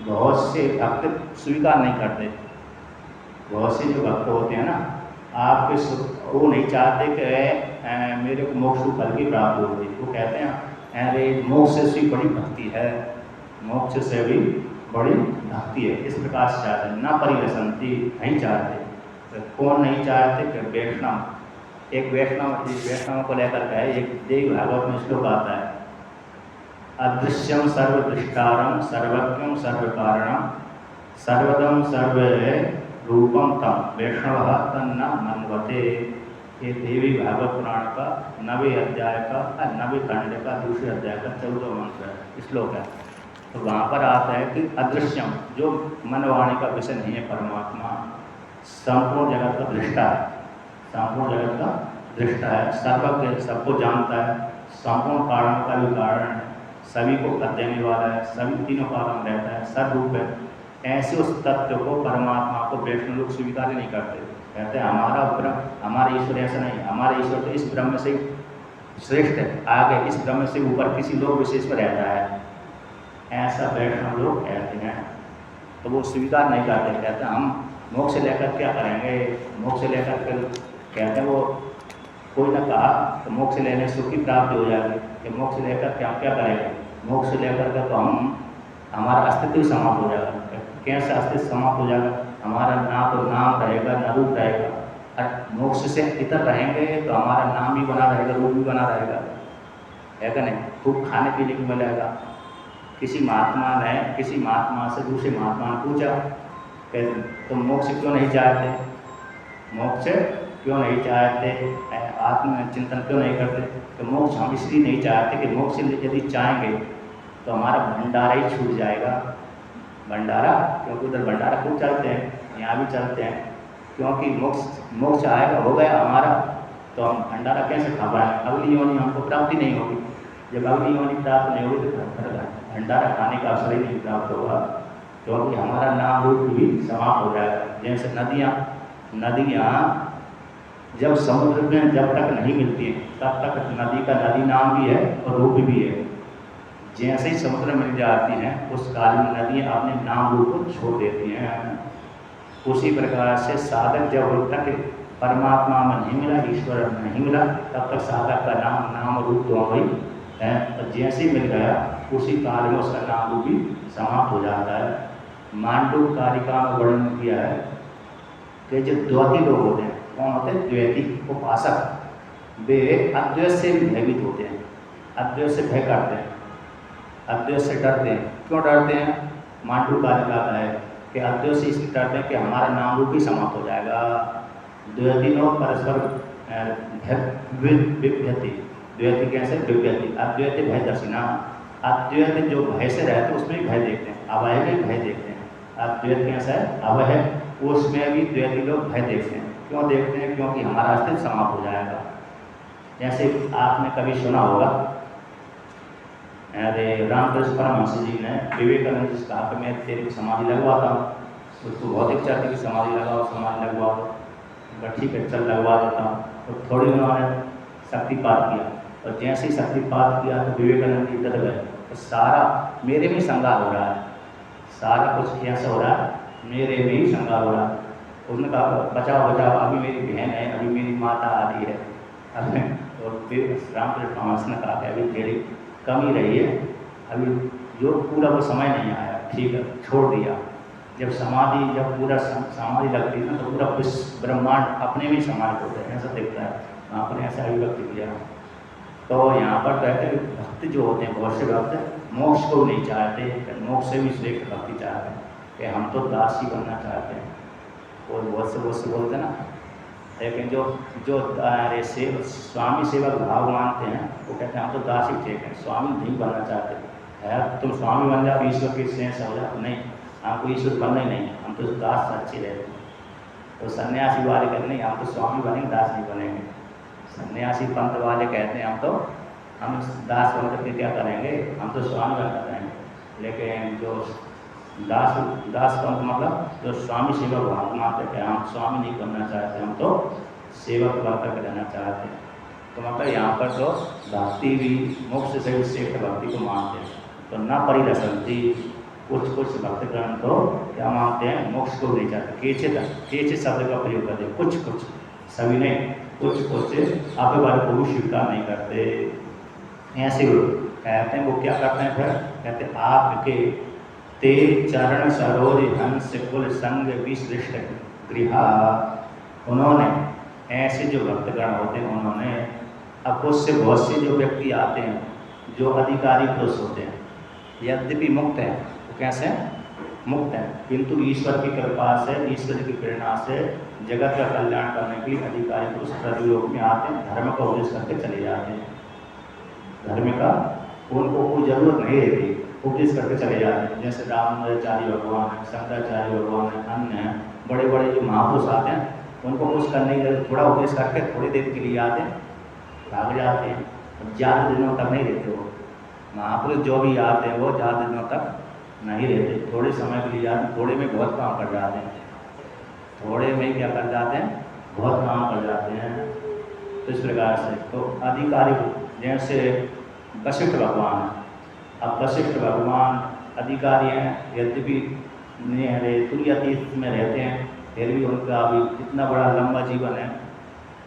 बहुत से भक्त स्वीकार नहीं करते। बहुत से जो भक्त होते हैं ना, आपके वो नहीं चाहते कि मेरे को मोक्ष फल की प्राप्ति होगी। वो कहते हैं अरे मोक्ष से भी बड़ी भक्ति है, मोक्ष से भी बड़ी भक्ति है। इस प्रकार से चाहते हैं, ना परिलसंति, नहीं चाहते। तो कौन नहीं चाहते? कि वैष्णव, एक वैष्णव को लेकर के एक देवी भागवत में श्लोक आता है, अदृश्यम सर्वदृष्टारम सर्वज्ञम सर्वकारणम सर्वदम सर्व रूपम तम वैष्णव तन्ना मन्वते। ये देवी भागवत पुराण का 9वें अध्याय का 9वें खंड का 2 अध्याय का 14वां मंत्र है, श्लोक है। तो वहाँ पर आता है कि अदृश्यम, जो मनवाणी का विषय नहीं है, परमात्मा संपूर्ण जगत का दृष्टा है, संपूर्ण जगत का दृष्टा है, सर्वज्ञ, सबको जानता है, संपूर्ण कारण का भी कारण है, सभी को कर देने वाला है, सभी तीनों कारण रहता है, सर्वरूप है। ऐसे उस तत्व को, परमात्मा को वैष्णव लोग स्वीकार नहीं करते। कहते हैं हमारा ईश्वर ऐसा नहीं, हमारा ईश्वर तो इस ब्रह्म से श्रेष्ठ आगे इस ब्रह्म से ऊपर किसी लोक विशेष पर रहता है, ऐसा वैष्णव लोग कहते हैं। तो वो स्वीकार नहीं करते, कहते हम मोक्ष लेकर क्या करेंगे, मोक्ष लेकर फिर कहते हैं वो कोई ना कहा तो मोक्ष लेने सुख की प्राप्ति हो जाएगी, कि मोक्ष लेकर के हम क्या करेंगे, मोक्ष लेकर के तो हम हमारा अस्तित्व ही समाप्त हो जाएगा। कैसे अस्तित्व समाप्त हो जाएगा, हमारा ना तो नाम रहेगा ना रूप रहेगा, और मोक्ष से इतर रहेंगे तो हमारा नाम भी बना रहेगा, रूप भी बना रहेगा, है क्या नहीं। खूब खाने पीने को मिलेगा। किसी महात्मा से दूसरे महात्मा ने पूछा कि तुम मोक्ष क्यों नहीं चाहते, मोक्ष क्यों नहीं चाहते, आत्मचिंतन क्यों नहीं करते। तो मोक्ष हम इसलिए नहीं चाहते कि मोक्ष यदि चाहेंगे तो हमारा भंडारा ही छूट जाएगा। भंडारा, क्योंकि उधर भंडारा खूब चलते हैं, यहाँ भी चलते हैं, क्योंकि मोक्ष आएगा हो गया हमारा तो हम भंडारा कैसे खा पाएंगे, अगली योनि हमको प्राप्ति नहीं होगी। जब अगली योनि प्राप्त नहीं होगी तो भंडारा खाने का अवसर ही नहीं प्राप्त होगा, क्योंकि हमारा नाम रूप भी समाप्त हो जाएगा। जैसे नदियाँ जब समुद्र में जब तक नहीं मिलती हैं तब तक नदी का नदी नाम भी है और रूप भी है। जैसे ही समुद्र मिल जाती हैं उस काल में नदियाँ अपने नाम रूप को छोड़ देती हैं। उसी प्रकार से साधक जब तक परमात्मा में नहीं मिला, ईश्वर में नहीं मिला, तब तक साधक का नाम रूप तो वही है। और जैसे ही मिल गया उसी काल में उसका नाम रूप भी समाप्त हो जाता है। मांडू कारिका में वर्णन किया है कि जो द्वैती लोग होते हैं, कौन होते हैं, द्वैती उपासक, वे अद्वैत से भयभीत होते हैं, अद्वैत से भय करते हैं, अद्वैत से डरते हैं। क्यों डरते हैं, मांडू कारिका का है कि अद्वैत से इसलिए डरते हैं कि हमारा नाम रूप ही समाप्त हो जाएगा। द्वैती लोग परस्पर विभ्यति, द्वैती कैसे विभ्यति, अद्वैत भय दर्शिना, अद्वैत जो भय से रहते हैं उसमें भी भय देखते हैं, अभय में भी भय देखते हैं। अद्वैत कैसा है, अभय, उसमें भी द्वैती लोग भय देखते हैं। क्यों देखते हैं, क्योंकि हमारा अस्तित्व समाप्त हो जाएगा। जैसे आपने कभी सुना होगा, अरे रामकृष्ण परमहंस जी ने विवेकानंद जी से कहा कि मैं तेरी समाधि लगवाता हूँ, उसको बहुत इच्छा थी कि समाधि लगवाओ, ठीक है चल लगवा देता हूँ। तो थोड़ी उन्होंने शक्तिपात किया, और जैसे ही शक्तिपात किया तो विवेकानंद जी डर गए। तो सारा मेरे में संगार हो रहा है, सारा कुछ कैसा हो रहा है, मेरे में ही संगार हो रहा है। उन्होंने कहा बचाओ, अभी मेरी बहन है, अभी मेरी माता आ रही है। और फिर रामकृष्ण परमहंस ने कहा कि अभी तेरी कमी रही है, अभी जो पूरा वो समय नहीं आया, ठीक है छोड़ दिया। जब पूरा समाधि लगती है ना तो पूरा ब्रह्मांड अपने में समाहित होता है, ऐसा दिखता है। वहाँ पर ऐसा अभिव्यक्ति किया। तो यहाँ पर कहते हैं भक्त जो होते हैं, बहुत से भक्त मोक्ष को नहीं चाहते, मोक्ष से भी श्रेष्ठ भक्ति चाहते हैं कि हम तो दास ही बनना चाहते हैं। और बहुत से बोलते हैं ना, लेकिन जो स्वामी सेवक भाव मानते हैं वो कहते हैं हम तो दास ही ठीक हैं, स्वामी नहीं बनना चाहते। है तुम स्वामी बन जाओ, ईश्वर की स्नेह से हो जाओ, नहीं, हमको ईश्वर बनना ही नहीं, हम तो दास अच्छे रहते। तो सन्यासी वाले कहते नहीं, हम तो स्वामी बनेंगे, दास नहीं बनेंगे। सन्यासी पंथ वाले कहते हैं हम दास बन करके क्या करेंगे, हम तो स्वामी बन कर रहेंगे। लेकिन जो दास पंथ मतलब जो स्वामी सेवक भाव मानते हैं, हम स्वामी नहीं बनना चाहते, हम तो सेवक बन कर रहना चाहते हैं। तो मतलब यहाँ पर तो भक्ति भी मोक्ष से भी श्रेष्ठ भक्ति को मानते हैं। तो न परिरसंती, कुछ भक्तगण तो क्या मानते हैं, मोक्ष को नहीं चाहते। केचे शब्द का प्रयोग करते हैं, कुछ सभी नहीं, कुछ आपके बारे को भी स्वीकार नहीं करते। ऐसे लोग कहते हैं, वो क्या करते हैं फिर, कहते हैं आपके ते चरण सरोज हंस कुल संग विश्रिष्ट गृहा। उन्होंने ऐसे जो भक्तगण होते हैं, उन्होंने अब उससे बहुत से जो व्यक्ति आते हैं जो अधिकारी पुरुष होते हैं, यद्यपि मुक्त हैं, तो कैसे मुक्त हैं, किंतु ईश्वर की कृपा से, ईश्वर की प्रेरणा से जगत का कल्याण करने के लिए अधिकारी पुरुष प्रयोग में आते हैं, धर्म का उपदेश करके चले जाते हैं। धर्म का उनको कोई जरूरत नहीं रहती, उपदेश करके चले जाते हैं। जैसे रामाचार्य भगवान है, शंकराचार्य भगवान है, अन्य हैं, बड़े बड़े जो महापुरुष आते हैं, उनको कुछ करने के लिए थोड़ा उपदेश करके थोड़ी देर के लिए आते हैं, भाग जाते हैं। ज़्यादा दिनों तक नहीं रहते वो महापुरुष, जो भी आते हैं वो ज़्यादा दिनों तक नहीं रहते, थोड़े समय के लिए आते, थोड़े में बहुत काम कर जाते हैं, थोड़े में क्या कर जाते हैं, बहुत काम कर जाते हैं। तो इस प्रकार से तो अधिकारी, जैसे वशिष्ठ भगवान है। अब वशिष्ठ भगवान अधिकारी हैं, यद्यपि तुरीयातीत में रहते हैं, फिर भी उनका अभी इतना बड़ा लंबा जीवन है,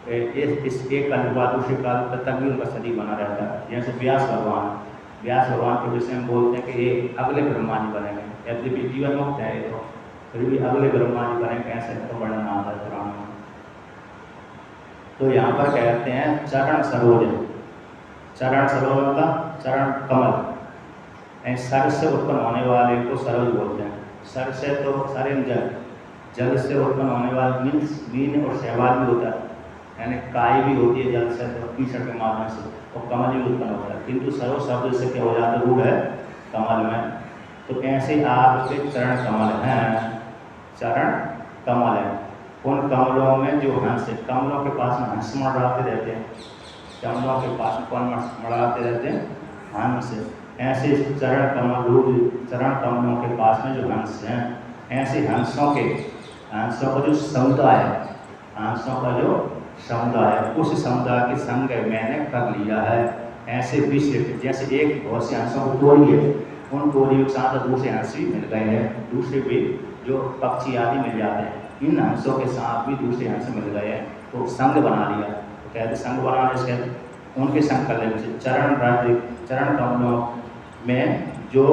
इस एक काल के बाद दूसरे काल तक भी उनका शरीर बना रहता है। जैसे व्यास भगवान के विषय में बोलते हैं कि ये अगले ब्रह्मा जी बनेंगे, यद्यपि जीवन मुक्त है ये, तो फिर भी अगले ब्रह्मा जी बनेंगे, ऐसे तो वर्णन आता है पुराण में। तो यहाँ पर कहते हैं चरण सरोज मतलब चरण कमल, सर से उत्पन्न होने वाले को सरोज बोलते हैं। सर से तो सारे जल से उत्पन्न होने वाले मीन्स मीन और सहवाल भी होता है, यानी काय भी होती है जल से, तो कीचड़ के माध्यम से, और कमल भी उत्पन्न होता है, किंतु सरो शब्द से क्या हो जाता है, रूढ़ है कमल में। तो ऐसे आपके चरण कमल हैं, चरण कमल है। उन कमलों में जो हंस है, कमलों के पास में हंस मड़ाते रहते हैं, कमलों के पास में कौन मड़ाते रहते हैं, हंस। ऐसे चरण कमलों के पास में जो हंस हैं, ऐसे हंसों का जो समुदाय है, उस समुदाय के संग मैंने कर लिया है। ऐसे विशिष्ट जैसे एक बहुत से हंसों को टोली है, उन टोलियों के साथ दूसरे हंस भी मिल गए हैं, दूसरे भी जो पक्षी आदि मिल जाते हैं, इन हंसों के साथ भी दूसरे हंस मिल गए हैं, तो संग बना लिया। तो कहते संग बनाने से उनके संग कर लेने से चरण कमलों में जो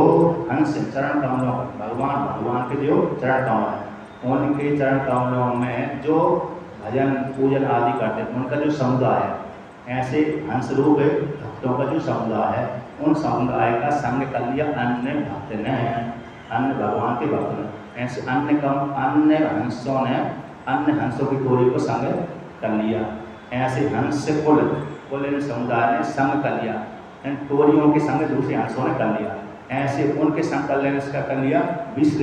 हंस चरण कमलों, भगवान के जो चरण कमल है, उनके चरण कमलों में जो भजन पूजन आदि करते हैं, उनका जो समुदाय है, ऐसे हंस रूप भक्तों का जो समुदाय है, उन समुदाय का संग कर लिया अन्य भक्त ने, अन्य भगवान के भक्त ने। ऐसे अन्य हंसों की टोली को संग कर लिया। ऐसे हंस कुल समुदाय ने संग कर लिया, इन टोलियों के संग दूसरे हंसों ने कर लिया। ऐसे उनके संग कर लेने से कर लिया विशिष्ट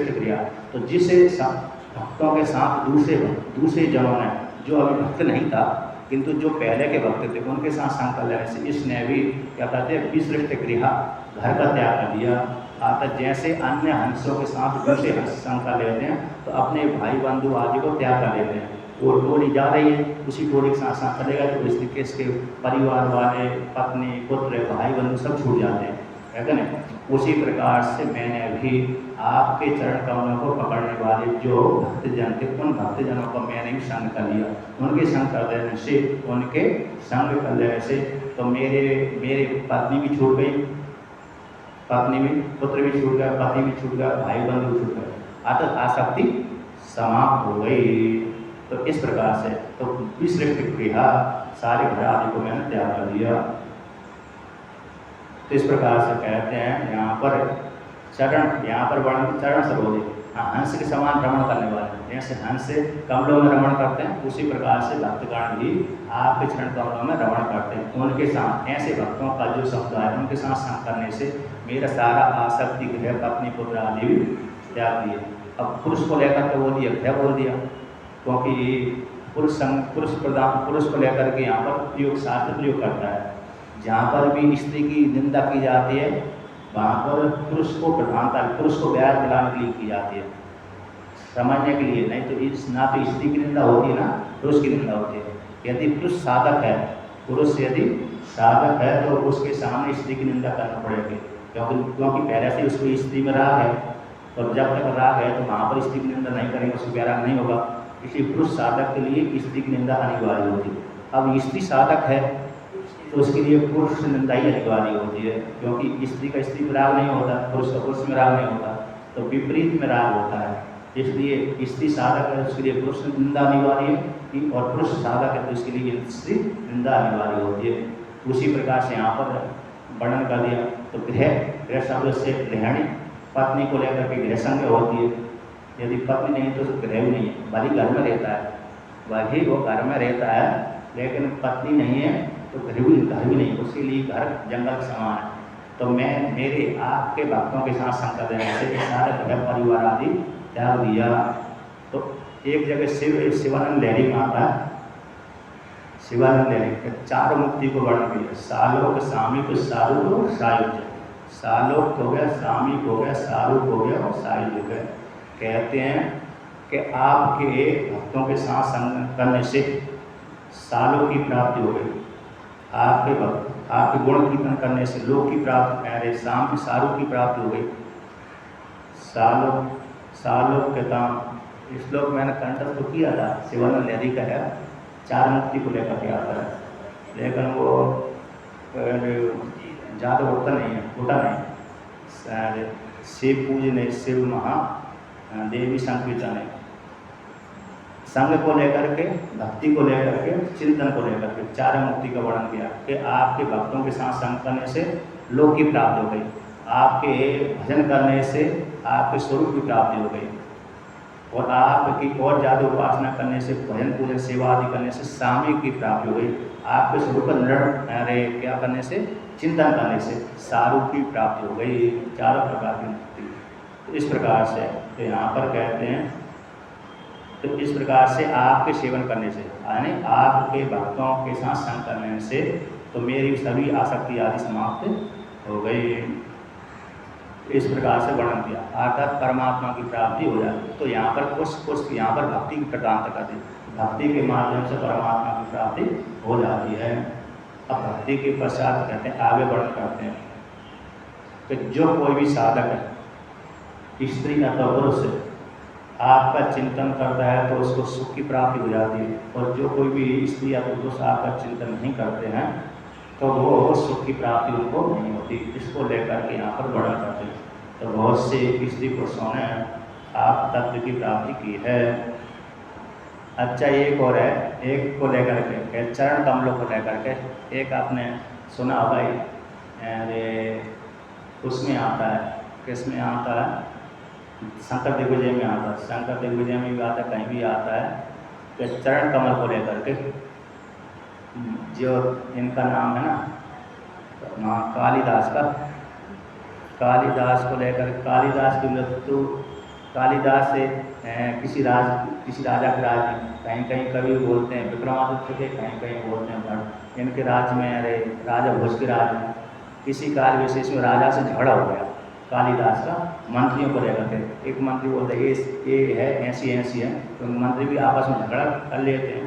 क्रिया। तो जिसे भक्तों के साथ दूसरे जनों ने, जो अभी भक्त नहीं था किंतु जो पहले के भक्त थे, उनके साथ संग कर लेने से इसने भी क्या कहते हैं, विशिष्ट क्रिया, घर का त्याग कर दिया। अर्थात जैसे अन्य हंसों के साथ दूसरे हंस संग कर लेते हैं, तो अपने भाई बंधु आदि को त्याग कर लेते हैं। वो टोली जा रही है, उसी टोली के साथ चलेगा, तो इस तरीके से परिवार वाले, पत्नी, पुत्र, भाई बंधु सब छूट जाते हैं, है ना। उसी प्रकार से मैंने भी आपके चरण कमलों को पकड़ने वाले जो भक्तजन थे, उन भक्तजनों को मैंने भी संग कर लिया। उनके संग कर देने से तो मेरे पत्नी भी छूट गई, पुत्र भी छूट गया, पति भी छूट गया, भाई बंधु भी छूट गए, अर्थात आसक्ति समाप्त हो गई। तो इस प्रकार से तो विशिष्ट क्रिया सारे घर आदि को मैंने त्याग कर दिया। तो इस प्रकार से कहते हैं यहाँ पर वर्णन चरण सरोज, हंस के समान रमण करने वाले, जैसे हंस से कमलों में रमण करते हैं, उसी प्रकार से भक्तगण भी आपके चरण कमलों में रमण करते हैं। उनके साथ ऐसे भक्तों का जो समुदाय, उनके साथ संग करने से मेरा सारा आसक्ति ग्रह, पत्नी, पुत्र आदि भी त्याग दिए। अब पुरुष को लेकर के बोल दिया, ग्रह बोल दिया, क्योंकि पुरुष को लेकर के यहाँ पर शास्त्र प्रयोग करता है। जहाँ पर भी स्त्री की निंदा की जाती है, वहाँ पर पुरुष को प्रधानता, पुरुष को ब्याज दिलाने के लिए की जाती है, समझने के लिए। नहीं तो ना तो स्त्री की निंदा होती है, ना पुरुष की निंदा होती है। यदि पुरुष साधक है, तो उसके सामने स्त्री की निंदा करना पड़ेगी, क्योंकि पहले से उसको स्त्री में राग है, और जब तक राग है तो वहाँ पर स्त्री की निंदा नहीं करेंगे, उसको प्यारा नहीं होगा। इसलिए पुरुष साधक के लिए स्त्री की निंदा अनिवार्य होती है। अब स्त्री साधक है तो उसके लिए पुरुष निंदा ही अनिवार्य होती है, क्योंकि स्त्री का स्त्री में राग नहीं होता, पुरुष का पुरुष में राग नहीं होता, तो विपरीत में राग होता है। इसलिए स्त्री साधक है, उसके लिए पुरुष निंदा अनिवार्य है, और पुरुष साधक है तो उसके लिए स्त्री निंदा अनिवार्य होती है। उसी प्रकार से यहाँ पर वर्णन कर दिया। तो गृह शब्द से गृहिणी, पत्नी को लेकर के गृह संज्ञा होती है। यदि पत्नी नहीं तो गृह भी नहीं है, भले घर में रहता है, वही वो घर में रहता है, लेकिन पत्नी नहीं है तो घर भी नहीं, उसके लिए घर जंगल के समान है। तो मैं मेरे आपके भक्तों के साथ संग कर देने से सारे घर परिवार आदि त्याग दिया। तो एक जगह शिवानंद लहरी में आता है, शिवानंद लहरी के चारों मुक्ति को वर्णन किया। सालोक, सामीप, सारूप, सायुज्य। सालोक हो गया, सामीप हो गया, सारूप हो गया और सायुज्य हो गया। कहते हैं कि आपके भक्तों के साथ संग करने से सालों की प्राप्ति हो गई। आपके गुण कीर्तन करने से लोक की प्राप्ति, अरे शाम की सारू की प्राप्ति हो गई। सालोक के ताम, इस श्लोक मैंने कंठस्थ तो किया था, शिवानंद लहरी का है, 4 मुक्ति को लेकर के आता है, लेकिन वो ज़्यादा होता नहीं। शिव पूजने शिव महा देवी संकीर्तन है, संग को लेकर के, भक्ति को लेकर के, चिंतन को लेकर के 4 मुक्ति का वर्णन किया कि आपके भक्तों के साथ संग करने से लोक की प्राप्ति हो गई, आपके भजन करने से आपके स्वरूप की प्राप्ति हो गई, और आपकी और ज़्यादा उपासना करने से, भजन पूजन सेवा आदि करने से सामयिक की प्राप्ति हो गई, आपके स्वरूप का निर्णय क्या करने से, चिंतन करने से सारूप की प्राप्ति हो गई। 4 प्रकार की मुक्ति। तो इस प्रकार से तो यहाँ पर कहते हैं, तो इस प्रकार से आपके सेवन करने से, यानी आपके भक्तों के साथ संग करने से तो मेरी सभी आसक्ति आदि समाप्त हो गई। इस प्रकार से वर्णन किया, अर्थात परमात्मा की प्राप्ति हो जाती है। तो यहाँ पर कुछ यहाँ पर भक्ति की प्रदानता कर दी, भक्ति के माध्यम से परमात्मा की प्राप्ति हो जाती है। अब भक्ति के पश्चात कहते हैं, आगे वर्णन करते हैं कि जो कोई भी साधक है, स्त्री अथवा पुरुष, आपका चिंतन करता है तो उसको सुख की प्राप्ति हो जाती है, और जो कोई भी स्त्री या पुरुष आपका चिंतन नहीं करते हैं तो वो सुख की प्राप्ति उनको नहीं होती। इसको लेकर के यहाँ पर वर्णन करते हैं। तो बहुत से स्त्री पुरुषों ने आप तत्व की प्राप्ति की है। अच्छा, एक और है, एक को लेकर के चरण कमलों को लेकर के, एक आपने सुना भाई, अरे उसमें आता है, किसमें आता है, शंकर दिग्विजय में आता है, शंकर दिग्विजय में भी आता है, कहीं भी आता है कि चरण कमल को लेकर के, जो इनका नाम है ना कालिदास का, कालिदास को लेकर, कालिदास की मृत्यु, कालिदास से किसी राजा के राज में, कहीं कहीं कवि बोलते हैं विक्रमादित्य के, कहीं कहीं बोलते हैं भट्ट, इनके राज में, अरे राजा भोज के राज में किसी काल विशेष में राजा से झगड़ा हो गया कालिदास का, मंत्रियों को लेकर के। एक मंत्री बोलते हैं ये है ऐसी है, तो मंत्री भी आपस में झगड़ा कर लेते हैं,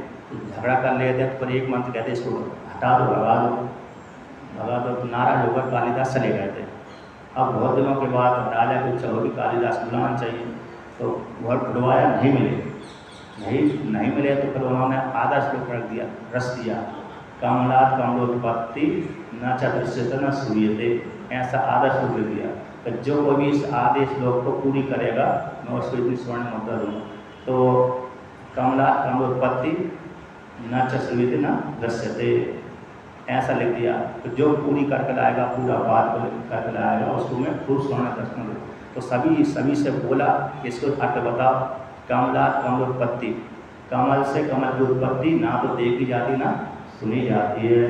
तो एक मंत्री कहते इसको हटा दो, भगा दो, तो नाराज होकर कालिदास चले गए थे। अब बहुत दिनों के बाद राजा की इच्छा होगी कालिदास बुलाना चाहिए, तो वह ढूंढवाया, नहीं मिले, तो फिर उन्होंने आधा श्लोक रख दिया, रस दिया, कमलात कमलोत्पत्ति न च दृश्यते न श्रूयते, ऐसा आधा श्लोक लिख दिया। तो जो कोई भी इस आधे श्लोक को पूरी करेगा मैं उसको इतनी स्वर्ण मुद्रा दूँगा। तो कमलात कमलोत्पत्ति न च श्रूयते न दृश्यते, ऐसा लिख दिया। तो जो पूरी करके लाएगा, पूरा बात को करके लाएगा, उसको मैं खूब स्वर्ण दर्शन दूँ। तो सभी से बोला, इसको अर्थ बताओ। कमलात कमलोत्पत्ति, कमल से कमल की उत्पत्ति ना तो देखी जाती ना सुनी जाती है।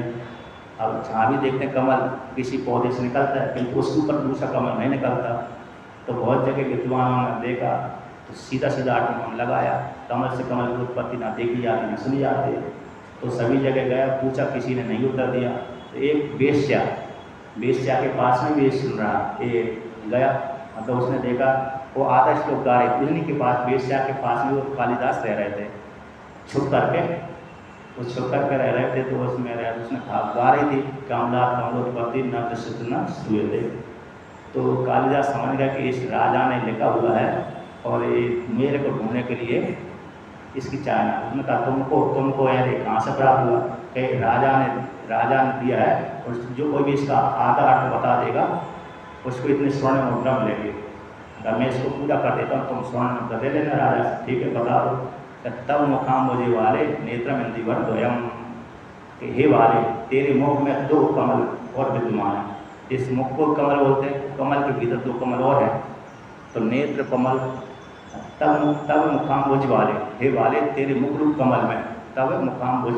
अब जहाँ भी देखते हैं कमल किसी पौधे से निकलता है, किंतु उसके ऊपर दूसरा कमल नहीं निकलता। तो बहुत जगह विद्वानों ने देखा तो सीधा अर्थ लगाया, कमल से कमल की उत्पत्ति ना देखी जाती ना सुनी जाती है। तो सभी जगह गया, पूछा, किसी ने नहीं उत्तर दिया। तो एक वेश्या के पास में भी सुन रहा, ये गया, मतलब उसने देखा वो आधा श्लोक गा रहे, उन्हीं के पास, वेश्या के पास में वो कालिदास रह रहे थे, छुप करके रह रहे थे। तो उसमें उसने गा रही थी, कमलात कमलोत्पत्ति न दृश्यते न श्रूयते। तो कालिदास समझ गया कि इस राजा ने लिखा हुआ है और ये मेरे को ढूंढने के लिए इसकी चाहना। उसने कहा तुमको यार कहाँ से प्राप्त हुआ? कि राजा ने दिया है, और जो कोई भी इसका आधा अर्थ बता देगा उसको इतने स्वर्ण मुद्रा मिलेगी। अगर मैं इसको पूरा कर देता हूँ तुम स्वर्ण मुद्रा दे लेना राजा से, ठीक है बता दो। तब मुखाम मुझे वाले नेत्र इंदिवर द्वयम, हे वाले तेरे मुख में 2 कमल और विद्यमान है। इस मुख को कमल बोलते हैं, कमल के भीतर 2 कमल और है, तो नेत्र कमल। तब मुखाम्बुज वाले, हे वाले तेरे मुख रूप कमल में, तब मुखाम्बुज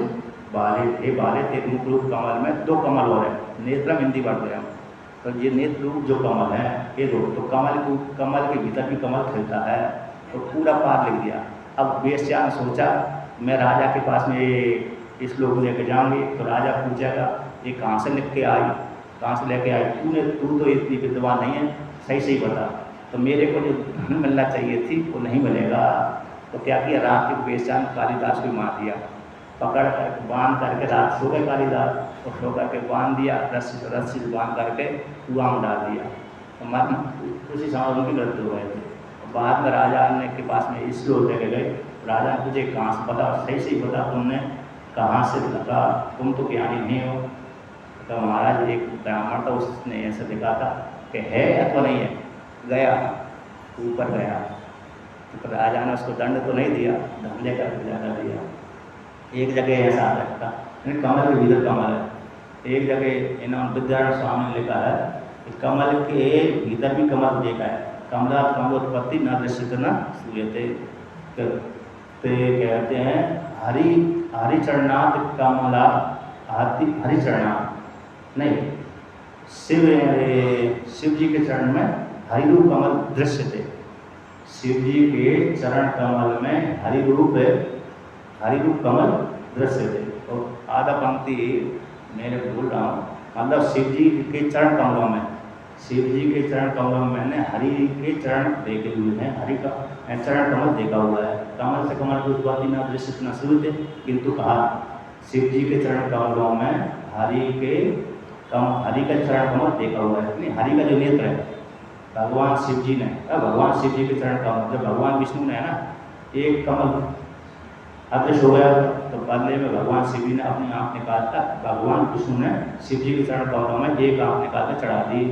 वाले, हे वाले तेरे मुख रूप कमल में 2 कमल और है, नेत्रम इंदिवर द्वयम। तो ये नेत्र रूप जो कमल है ये 2, तो कमल के भीतर भी कमल खिलता है। तो पूरा पार लिख दिया। अब वेश्या ने सोचा मैं राजा के पास में ये श्लोक लेके जाऊंगी, तो राजा पूछेगा ये कहाँ से लिख के आई, कहाँ से लेके आई? तू तो इतनी विद्वान नहीं है, सही बता। तो मेरे को जो धन मिलना चाहिए थी वो नहीं मिलेगा। तो क्या किया, रात की वेश्या ने कालिदास को मार दिया। पकड़ कर बांध करके रात सो गए कालीदास, और सो करके बांध दिया, रस्सी से बांध करके कुआं में डाल दिया। तो मरना उसी समय उनकी मृत्यु हो गए थे। बाद में राजा ने के पास में इसलिए लेके गए, राजा ने तुझे कहाँ से पता, सही से बता तुमने कहाँ से लगा, तुम तो ज्ञानी नहीं हो। तो महाराज एक ब्राह्मण था, उसने ऐसे देखा था कि है अथवा नहीं है, गया ऊपर गया, तो राजा ने उसको दंड तो नहीं दिया, धन लेकर ज़्यादा दिया। एक जगह ऐसा आता था, कमल के भीतर कमल है, एक जगह इन्होंने विद्यारायण स्वामी ने लिखा है कि कमल के भीतर भी कमल देखा है, कमला कमलोत्पत्ति न दृश्यते न सूयते। तो कहते हैं हरिचरणात् कमला, हरिचरणात् नहीं, शिव जी के चरण में हरिरूप कमल दृश्य थे। शिव जी के चरण कमल में हरिरूप कमल दृश्य थे। और आधा पंक्ति मैंने भूल रहा हूँ, मतलब शिव जी के चरण कमलों में, शिव जी के चरण कमलों में मैंने हरि के चरण देखे हुए हैं, हरि का चरण कमल देखा हुआ है। कमल से कमल की उत्पत्ति न दृश्य न शुरू थे, किंतु कहा शिव जी के चरण कमलों में हरि का चरण कमल देखा हुआ है। नहीं, हरि का जो नेत्र है भगवान शिव जी ने, भगवान शिव जी के चरण कमल, जब भगवान विष्णु ने है ना एक कमल अदृश्य हो गया, तो बदले में भगवान शिव जी ने अपनी आँख निकाल कर, भगवान विष्णु ने शिव जी के चरण कमलों में एक आँख निकाल कर चढ़ा दी।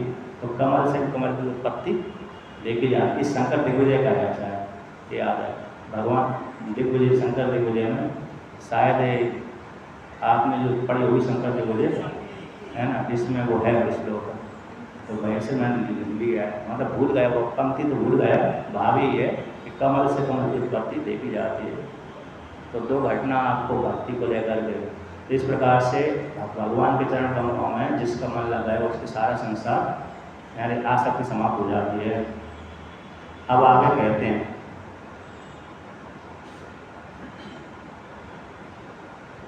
तो कमल से कमल की उत्पत्ति देखी जाती है। शंकर दिग्विजय का ऐसा है, ये याद है, भगवान दिग्विजय, शंकर दिग्विजय में शायद आपने जो पढ़ी हुई शंकर दिग्विजय है ना, जिसमें वो है श्लोक, तो वैसे मैंने लिख लिया है, मतलब भूल गया वो पंक्ति, तो भूल गया, भावी है कि कमल से कमल की उत्पत्ति देखी जाती है। तो दो घटना आपको भक्ति को लेकर के, इस प्रकार से भगवान के चरण कमलों में जिसका मन लगा है उसके सारा संसार यानी आसक्ति समाप्त हो जाती है। अब आगे कहते हैं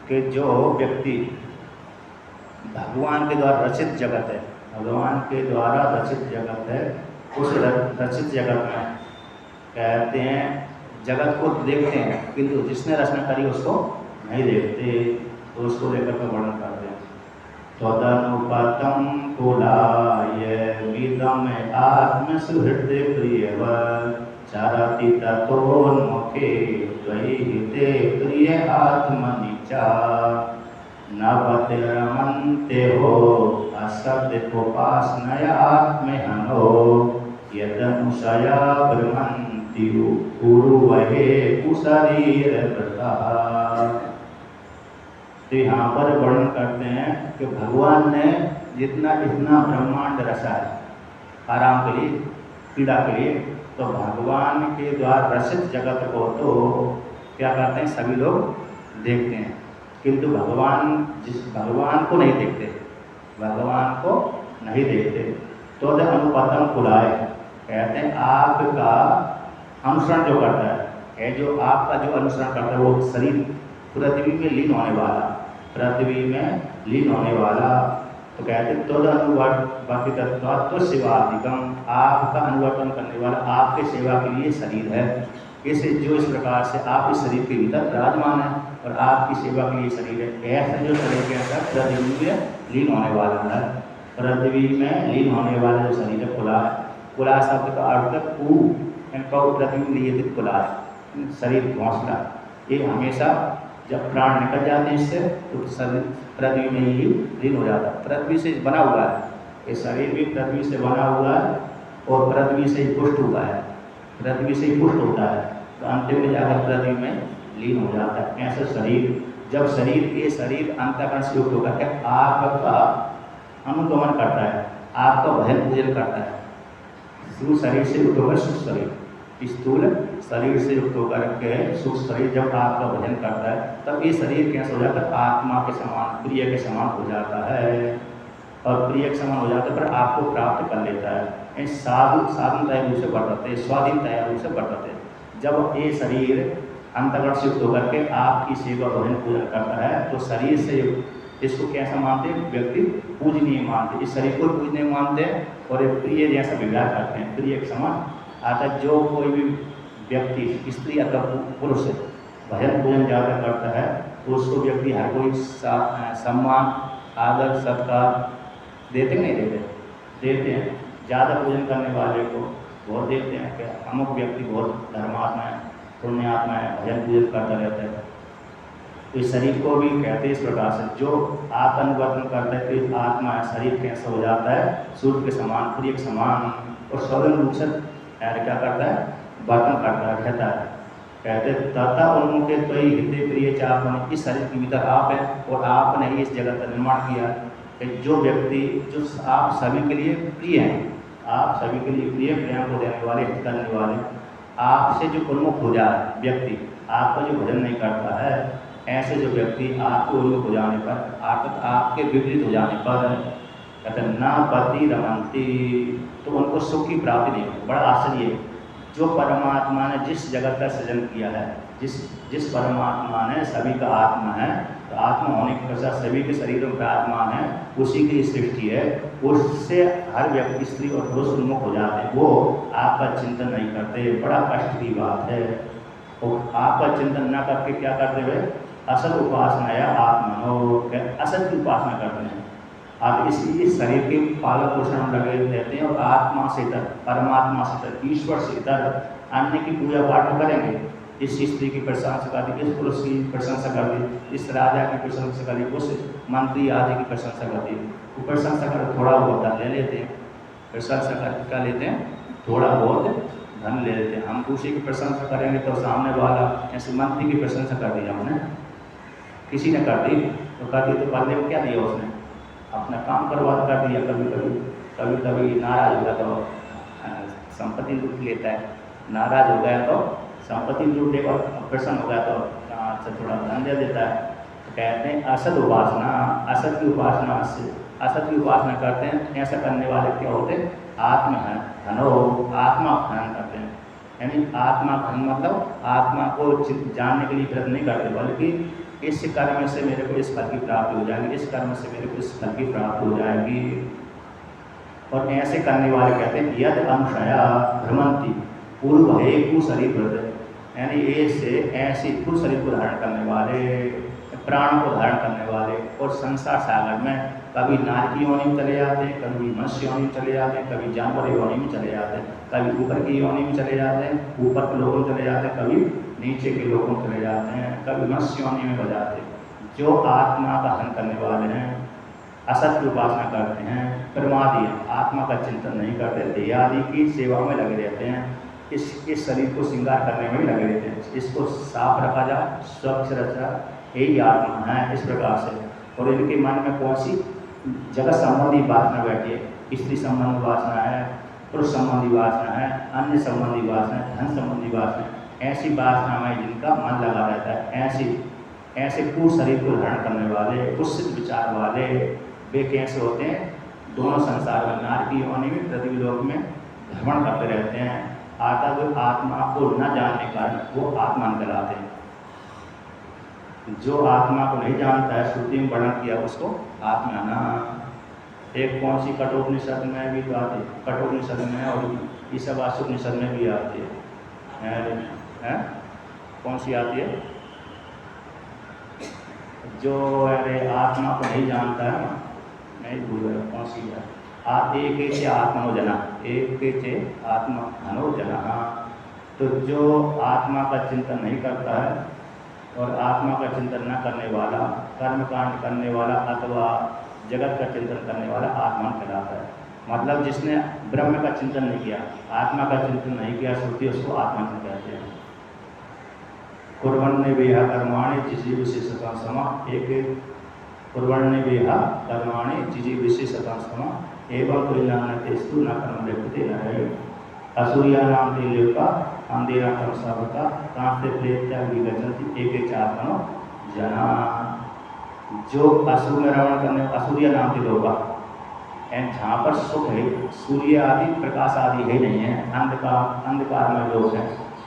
कि जो व्यक्ति भगवान के द्वारा रचित जगत है, भगवान के द्वारा रचित जगत है, उस रचित जगत में कहते हैं जगत को देखते हैं, किंतु जिसने रचना करी उसको नहीं देखते, तो उसको लेकर के वर्णन करते हैं। त्वदनुपतम कुलाय विदम आत्मसुहृदय प्रियवत् चरति ततोन्मुखे त्वयि हिते प्रिय आत्मनिचा नवतिरमन्ते हो असद्योपासनया आत्महनो यदनुशया ब्रह्मन्ति उरुवहे कुशरीर व्रता। तो यहाँ पर वर्णन करते हैं कि भगवान ने जितना ब्रह्मांड रचा है आराम के लिए, पीड़ा के लिए, तो भगवान के द्वारा रचित जगत को तो क्या करते हैं सभी लोग देखते हैं, किंतु भगवान को नहीं देखते, भगवान को नहीं देखते। तो अनुपतम कुलाय कहते हैं आपका अनुसरण जो करता है, जो आपका जो अनुसरण करता है वो शरीर पृथ्वी में लीन होने वाला, पृथ्वी में लीन होने वाला, तो कहते हैं तद अनुवर्तित्व सेवाधिकम, आपका अनुवर्तन करने वाला आपके सेवा के लिए शरीर है। इसे जो इस प्रकार से आप इस शरीर के भीतर विराजमान है और आपकी सेवा के लिए शरीर है, ऐसा जो शरीर के अंदर पृथ्वी में लीन होने वाला है, पृथ्वी में लीन होने वाला जो शरीर है कुला है। कुला शब्द का अर्थ पृथ्वी में नियतित कुला है, शरीर घोंसला, ये हमेशा जब प्राण निकल जाते हैं इससे तो शरीर पृथ्वी में ही लीन हो जाता है। पृथ्वी से बना हुआ है, ये शरीर भी पृथ्वी से बना हुआ है और पृथ्वी से ही पुष्ट हुआ है, पृथ्वी से ही पुष्ट होता है, तो अंतिम में जाकर पृथ्वी में लीन हो जाता है। ऐसा शरीर, जब ये शरीर अंतःकरण से युक्त होकर के आपका अनुगमन करता है, आपका भजन पूजन करता है, स्थूल शरीर से युक्त होकर सूक्ष्म शरीर, स्थूल शरीर से युक्त होकर के सूक्ष्म शरीर जब आपका भजन करता है, तब ये शरीर कैसे हो जाता है, आत्मा के समान, प्रिय के समान हो जाता है, और प्रिय के समान हो जाता है, पर आपको प्राप्त कर लेता है। साधनतया रूप से वर्तते हैं, स्वाधीनतया रूप से वर्तते हैं। जब ये शरीर अंतःकरण से युक्त होकर के आपकी सेवा भजन पूजन करता है, तो शरीर से इसको कैसा मानते हैं, व्यक्ति पूजनीय मानते, इस शरीर को पूजनीय मानते हैं और ये प्रिय जैसा व्यवहार करते हैं, प्रिय के समान। अतः जो कोई भी व्यक्ति स्त्री अथवा पुरुष भजन पूजन ज़्यादा करता है उसको व्यक्ति हर कोई सम्मान, आदर, सत्कार देते नहीं देते? देते हैं। ज़्यादा पूजन करने वाले को बहुत देते हैं कि अमुक व्यक्ति बहुत धर्मात्मा है, पुण्यात्मा है, भजन पूजन करता रहता है। तो इस शरीर को भी कहते हैं इस प्रकार से, जो आप अनुवर्तन करता है कि आत्मा है, शरीर कैसा हो जाता है सूर्य के समान, प्रिय के समान, और सौगन रूप से क्या करता है, वर्तन करता है, रहता है। कहते तथा उन्मुखे तो ही हृदय प्रिय चापन, इस शरीर के भीतर आप है और आपने ही इस जगत का निर्माण किया कि जो व्यक्ति जो आप सभी के लिए प्रिय हैं, आप सभी के लिए प्रिय, प्रेम को देने वाले, हित करने वाले, आपसे जो उन्मुख हो जाए व्यक्ति, आपका जो भजन नहीं करता है, ऐसे जो व्यक्ति आपको उन्मुख हो जाने पर, अर्थात आपके विपरीत हो जाने पर, कहते न पति रमंती, तो उनको सुख की प्राप्ति नहीं होती। बड़ा आश्चर्य है, जो परमात्मा ने जिस जगत का सृजन किया है, जिस परमात्मा ने सभी का आत्मा है, तो आत्मा होने के पश्चात सभी के शरीरों का आत्मा है, उसी की सृष्टि है, उससे हर व्यक्ति स्त्री और पुरुष उन्मुख हो जाते हैं, वो आपका चिंतन नहीं करते। बड़ा कष्ट की बात है। और आपका चिंतन न करके क्या करते हुए असल उपासना या आत्मा असल की उपासना करते हैं। आप इसलिए शरीर के पालन पोषण में लगे रहते हैं और आत्मा से इतर, परमात्मा से इतर, ईश्वर से इतर अन्य की पूजा पाठ करेंगे। इस स्त्री की प्रशंसा कर दी, इस पुरुष की प्रशंसा कर दी, इस राजा की प्रशंसा कर दी, उस मंत्री आदि की प्रशंसा कर दी। वो प्रशंसा कर थोड़ा बहुत धन ले लेते हैं, प्रशंसा कर क्या लेते हैं, थोड़ा बहुत धन ले लेते हैं। हम दूसरे की प्रशंसा करेंगे तो सामने वाला, ऐसे मंत्री की प्रशंसा कर दी हमने, किसी ने कर दी तो कर दी, तो बदले में क्या दिया उसने, अपना काम करवा कर दिया। कभी कभी नाराज हो गया तो संपत्ति लूट लेता है, नाराज हो गया तो संपत्ति लूट लेगा, और प्रसन्न हो गया तो अच्छा थोड़ा धन दे देता है। तो कहते हैं असद उपासना, असद की उपासना से, असद की उपासना करते हैं। ऐसा करने वाले क्या होते हैं, आत्महनो, आत्मा हनन करते हैं। यानी आत्मा हनन मतलब आत्मा को जानने के लिए प्रयत्न नहीं करते, बल्कि इस कर्म से मेरे को इस फल की प्राप्ति हो जाएगी, इस कर्म से मेरे को इस फल की प्राप्ति हो जाएगी। और ऐसे करने वाले कहते हैं यद अनुशया भ्रमंती पूर्व है कुशरीर व्रत, यानी ऐसे कुल शरीर को धारण करने वाले, प्राणों को धारण करने वाले, और संसार सागर में कभी नारी की योनि में चले जाते हैं, कभी मनुष्य योनि में चले जाते हैं, कभी जानवर योनि में चले जाते हैं, कभी ऊपर की योनि में चले जाते हैं, ऊपर के लोगों में चले जाते हैं, कभी नीचे के लोगों में चले जाते हैं, कभी मनुष्य योनि में हो जाते हैं। जो आत्मा का हनन करने वाले हैं, असत की उपासना करते हैं, प्रमादी हैं, आत्मा का चिंतन नहीं करते, देहादि की सेवा में लगे रहते हैं, इस शरीर को श्रृंगार करने में भी लगे रहते हैं, इसको साफ रखा जाए, स्वच्छ रखा, यही आत्मा है। इस प्रकार से, और इनके मन में कौन सी जगत संबंधी वासना बैठी है, स्त्री संबंधी वासना है, पुरुष संबंधी वासना है, अन्य संबंधी वासना है, धन संबंधी वासना है, ऐसी वासना में जिनका मन लगा रहता है, ऐसे पूर्ण शरीर को धारण करने वाले, कुत्सित विचार वाले, वे कैसे होते हैं, दोनों संसार में, नारी की योनि में, पृथ्वी लोक में भ्रमण करते रहते हैं। अर्थात आत्मा को न जानने के कारण वो आत्मा कहलाते हैं। जो आत्मा को नहीं जानता है, श्रुति में वर्णन किया उसको आत्मा ना। एक कौन सी कठोपनिषद में भी तो आती है, कठोपनिषद में और ईशावास्योपनिषद में भी आती है, कौन सी आती है, जो अरे आत्मा को नहीं जानता है, नहीं भूल रहा कौन सी है, एक चे आत्मनो जना। तो जो आत्मा का चिंतन नहीं करता है और आत्मा का चिंतन न करने वाला, कर्मकांड करने वाला अथवा जगत का चिंतन करने वाला आत्मा कहलाता है। मतलब जिसने ब्रह्म का चिंतन नहीं किया, आत्मा का चिंतन नहीं किया, श्रुति उसको आत्मा कहते हैं। कुर्वन्ने वेहा कर्माणि जिजी विशेषता समा, एक कुर्वन्ने वेहा कर्माणि जिजी विशेषता समा एवं तुल्यनातेस्तु न कर्म व्यक्ति न है। असुरिया नाम तेल्योका अंधेरा कर्मसावता कांते प्रेत्या विगचंती एक चात्मनो जना। जो असुर में रमण करने, असुरिया नाम तेल्योका, जहाँ पर सुख है, सूर्य आदि प्रकाश आदि है नहीं है, अंधकार में लोग है।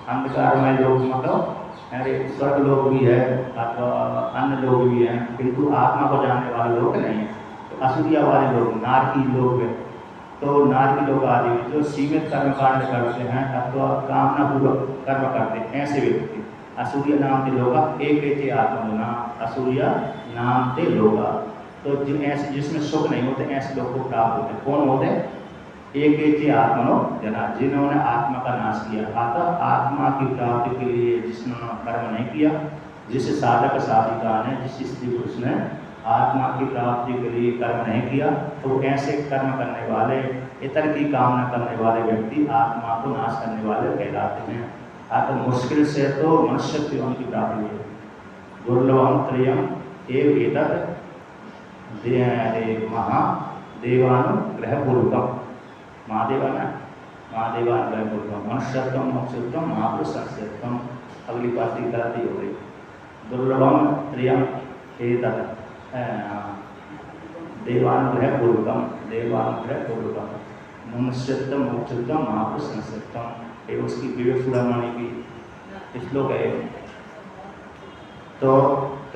अंधकार में लोग मतलब अरे स्वर्ग लोग भी है अथवा अन्य लोग भी हैं, किंतु आत्मा को जानने वाले लोग नहीं हैं। तो असुरिया वाले लोग, नारकी लोग हैं, तो नारकी लोग आदि जो सीमित कर्म कांड करते हैं अथवा कामना पूर्वक कर्म करते हैं, ऐसे व्यक्ति असूर्य नाम ते लोगा एक चे आत्मा असूर्य नाम ते लोगा। तो जो ऐसे जिसमें सुख नहीं होते ऐसे लोग को प्राप्त होते कौन होते? एक चे आत्मनो जना, जिन्होंने आत्मा का नाश किया। अतः आत्मा की प्राप्ति के लिए जिसने कर्म नहीं किया, जिस साधक साधिका ने, जिस स्त्री पुरुष ने आत्मा की प्राप्ति के लिए कर्म नहीं किया, तो ऐसे कर्म करने वाले, इतर की कामना करने वाले व्यक्ति आत्मा को नाश करने वाले कहलाते हैं। अतः मुश्किल से तो मनुष्य योनि की प्राप्ति है। दुर्लभम त्रयम एव एतत् महादेवानुग्रह पूर्वकम, महादेवानुग्रह पूर्वकम मनुष्यत्वम मोक्षत्वम महापुरुष संस्कृतम। अगली बात की गलती हो गई। दुर्लभम त्रयम एतत् देवानुग्रह पूर्वकम, देवानुग्रह पूर्वकम मनुष्यत्वम मोक्षत्वम महापुरुष संस्कृतम। ये उसकी विवेक चूड़ामणि की श्लोक है। तो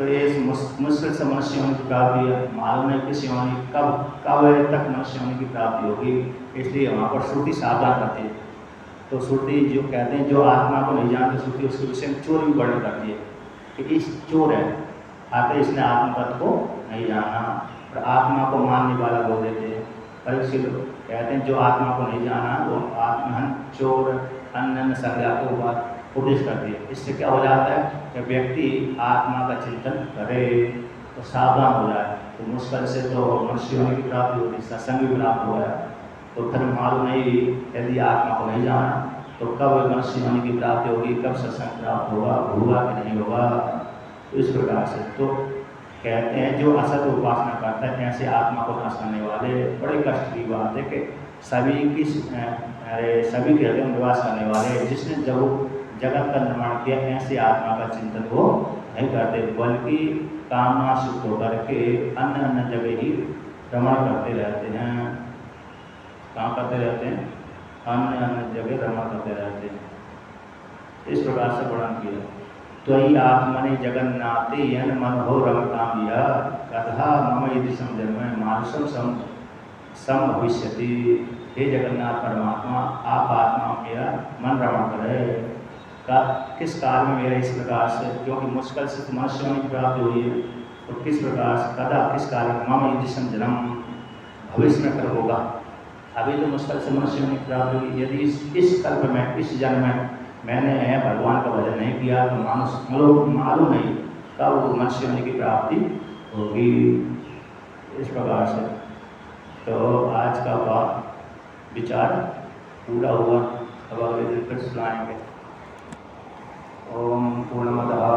ये मुश्किल से मनुष्य होने की प्राप्ति है। मालूम नहीं किस योनि कब तक मनुष्य होने की प्राप्ति होगी, इसलिए वहाँ पर श्रुति सावधान करती है। तो श्रुति जो कहते हैं जो आत्मा को नहीं जानते, श्रुति उसके विषय में चोर भी वर्णन करती है कि इस चोर है, आकर इसने आत्मतत्व को नहीं जाना, और आत्मा को मानने वाला बोल देते हैं। परीक्षित कहते हैं जो आत्मा को नहीं जाना वो आत्महन, चोर, अन्य संज्ञा को उपदेश करती है। इससे क्या हो जाता है कि व्यक्ति आत्मा का चिंतन करे तो सावधान हो जाए। तो मुश्किल से तो मनुष्य होने की प्राप्ति होती, सत्संग भी प्राप्त हो गया। तो फिर मालूम नहीं यदि आत्मा को नहीं जाना तो कब मनुष्य होने की प्राप्ति होगी, कब सत्संग प्राप्त होगा कि नहीं होगा। तो इस प्रकार से तो कहते हैं जो असत उपासना करता है ऐसे आत्मा को नाश करने वाले, बड़े कष्ट की बात है कि सभी के हृदय में निवास करने वाले, जिसने जब जगत का निर्माण किया ऐसे आत्मा का चिंतन वो नहीं करते, बल्कि कामना सुख होकर के अन्य जगह ही भ्रमण करते रहते हैं। कहाँ करते रहते हैं? अन्य जगह भ्रमण करते रहते हैं। इस प्रकार से वर्णन किया। त्वयि आत्मनि जगन्नाथे यन मनोहो रमताम यह कथा मम यदि समजन्म मानुषम सम भविष्यति। हे जगन्नाथ परमात्मा, आप आत्मा मेरा मन रमण करे। किस काल में मेरा इस प्रकार से, क्योंकि मुश्किल से तो मनुष्य होने की प्राप्ति हुई है, तो किस प्रकार से कदा किस काल में मम यदि जन्म भविष्य में कर होगा। अभी तो मुश्किल से मनुष्य होने की प्राप्ति हुई, यदि इस कल्प में, इस जन्म में मैंने भगवान का भजन नहीं किया तो मालूम नहीं कब मनुष्य होने की प्राप्ति होगी। इस प्रकार से तो आज का विचार पूरा हुआ। अब अगले दिन फिर सुनाएंगे। ओम पूर्णमदः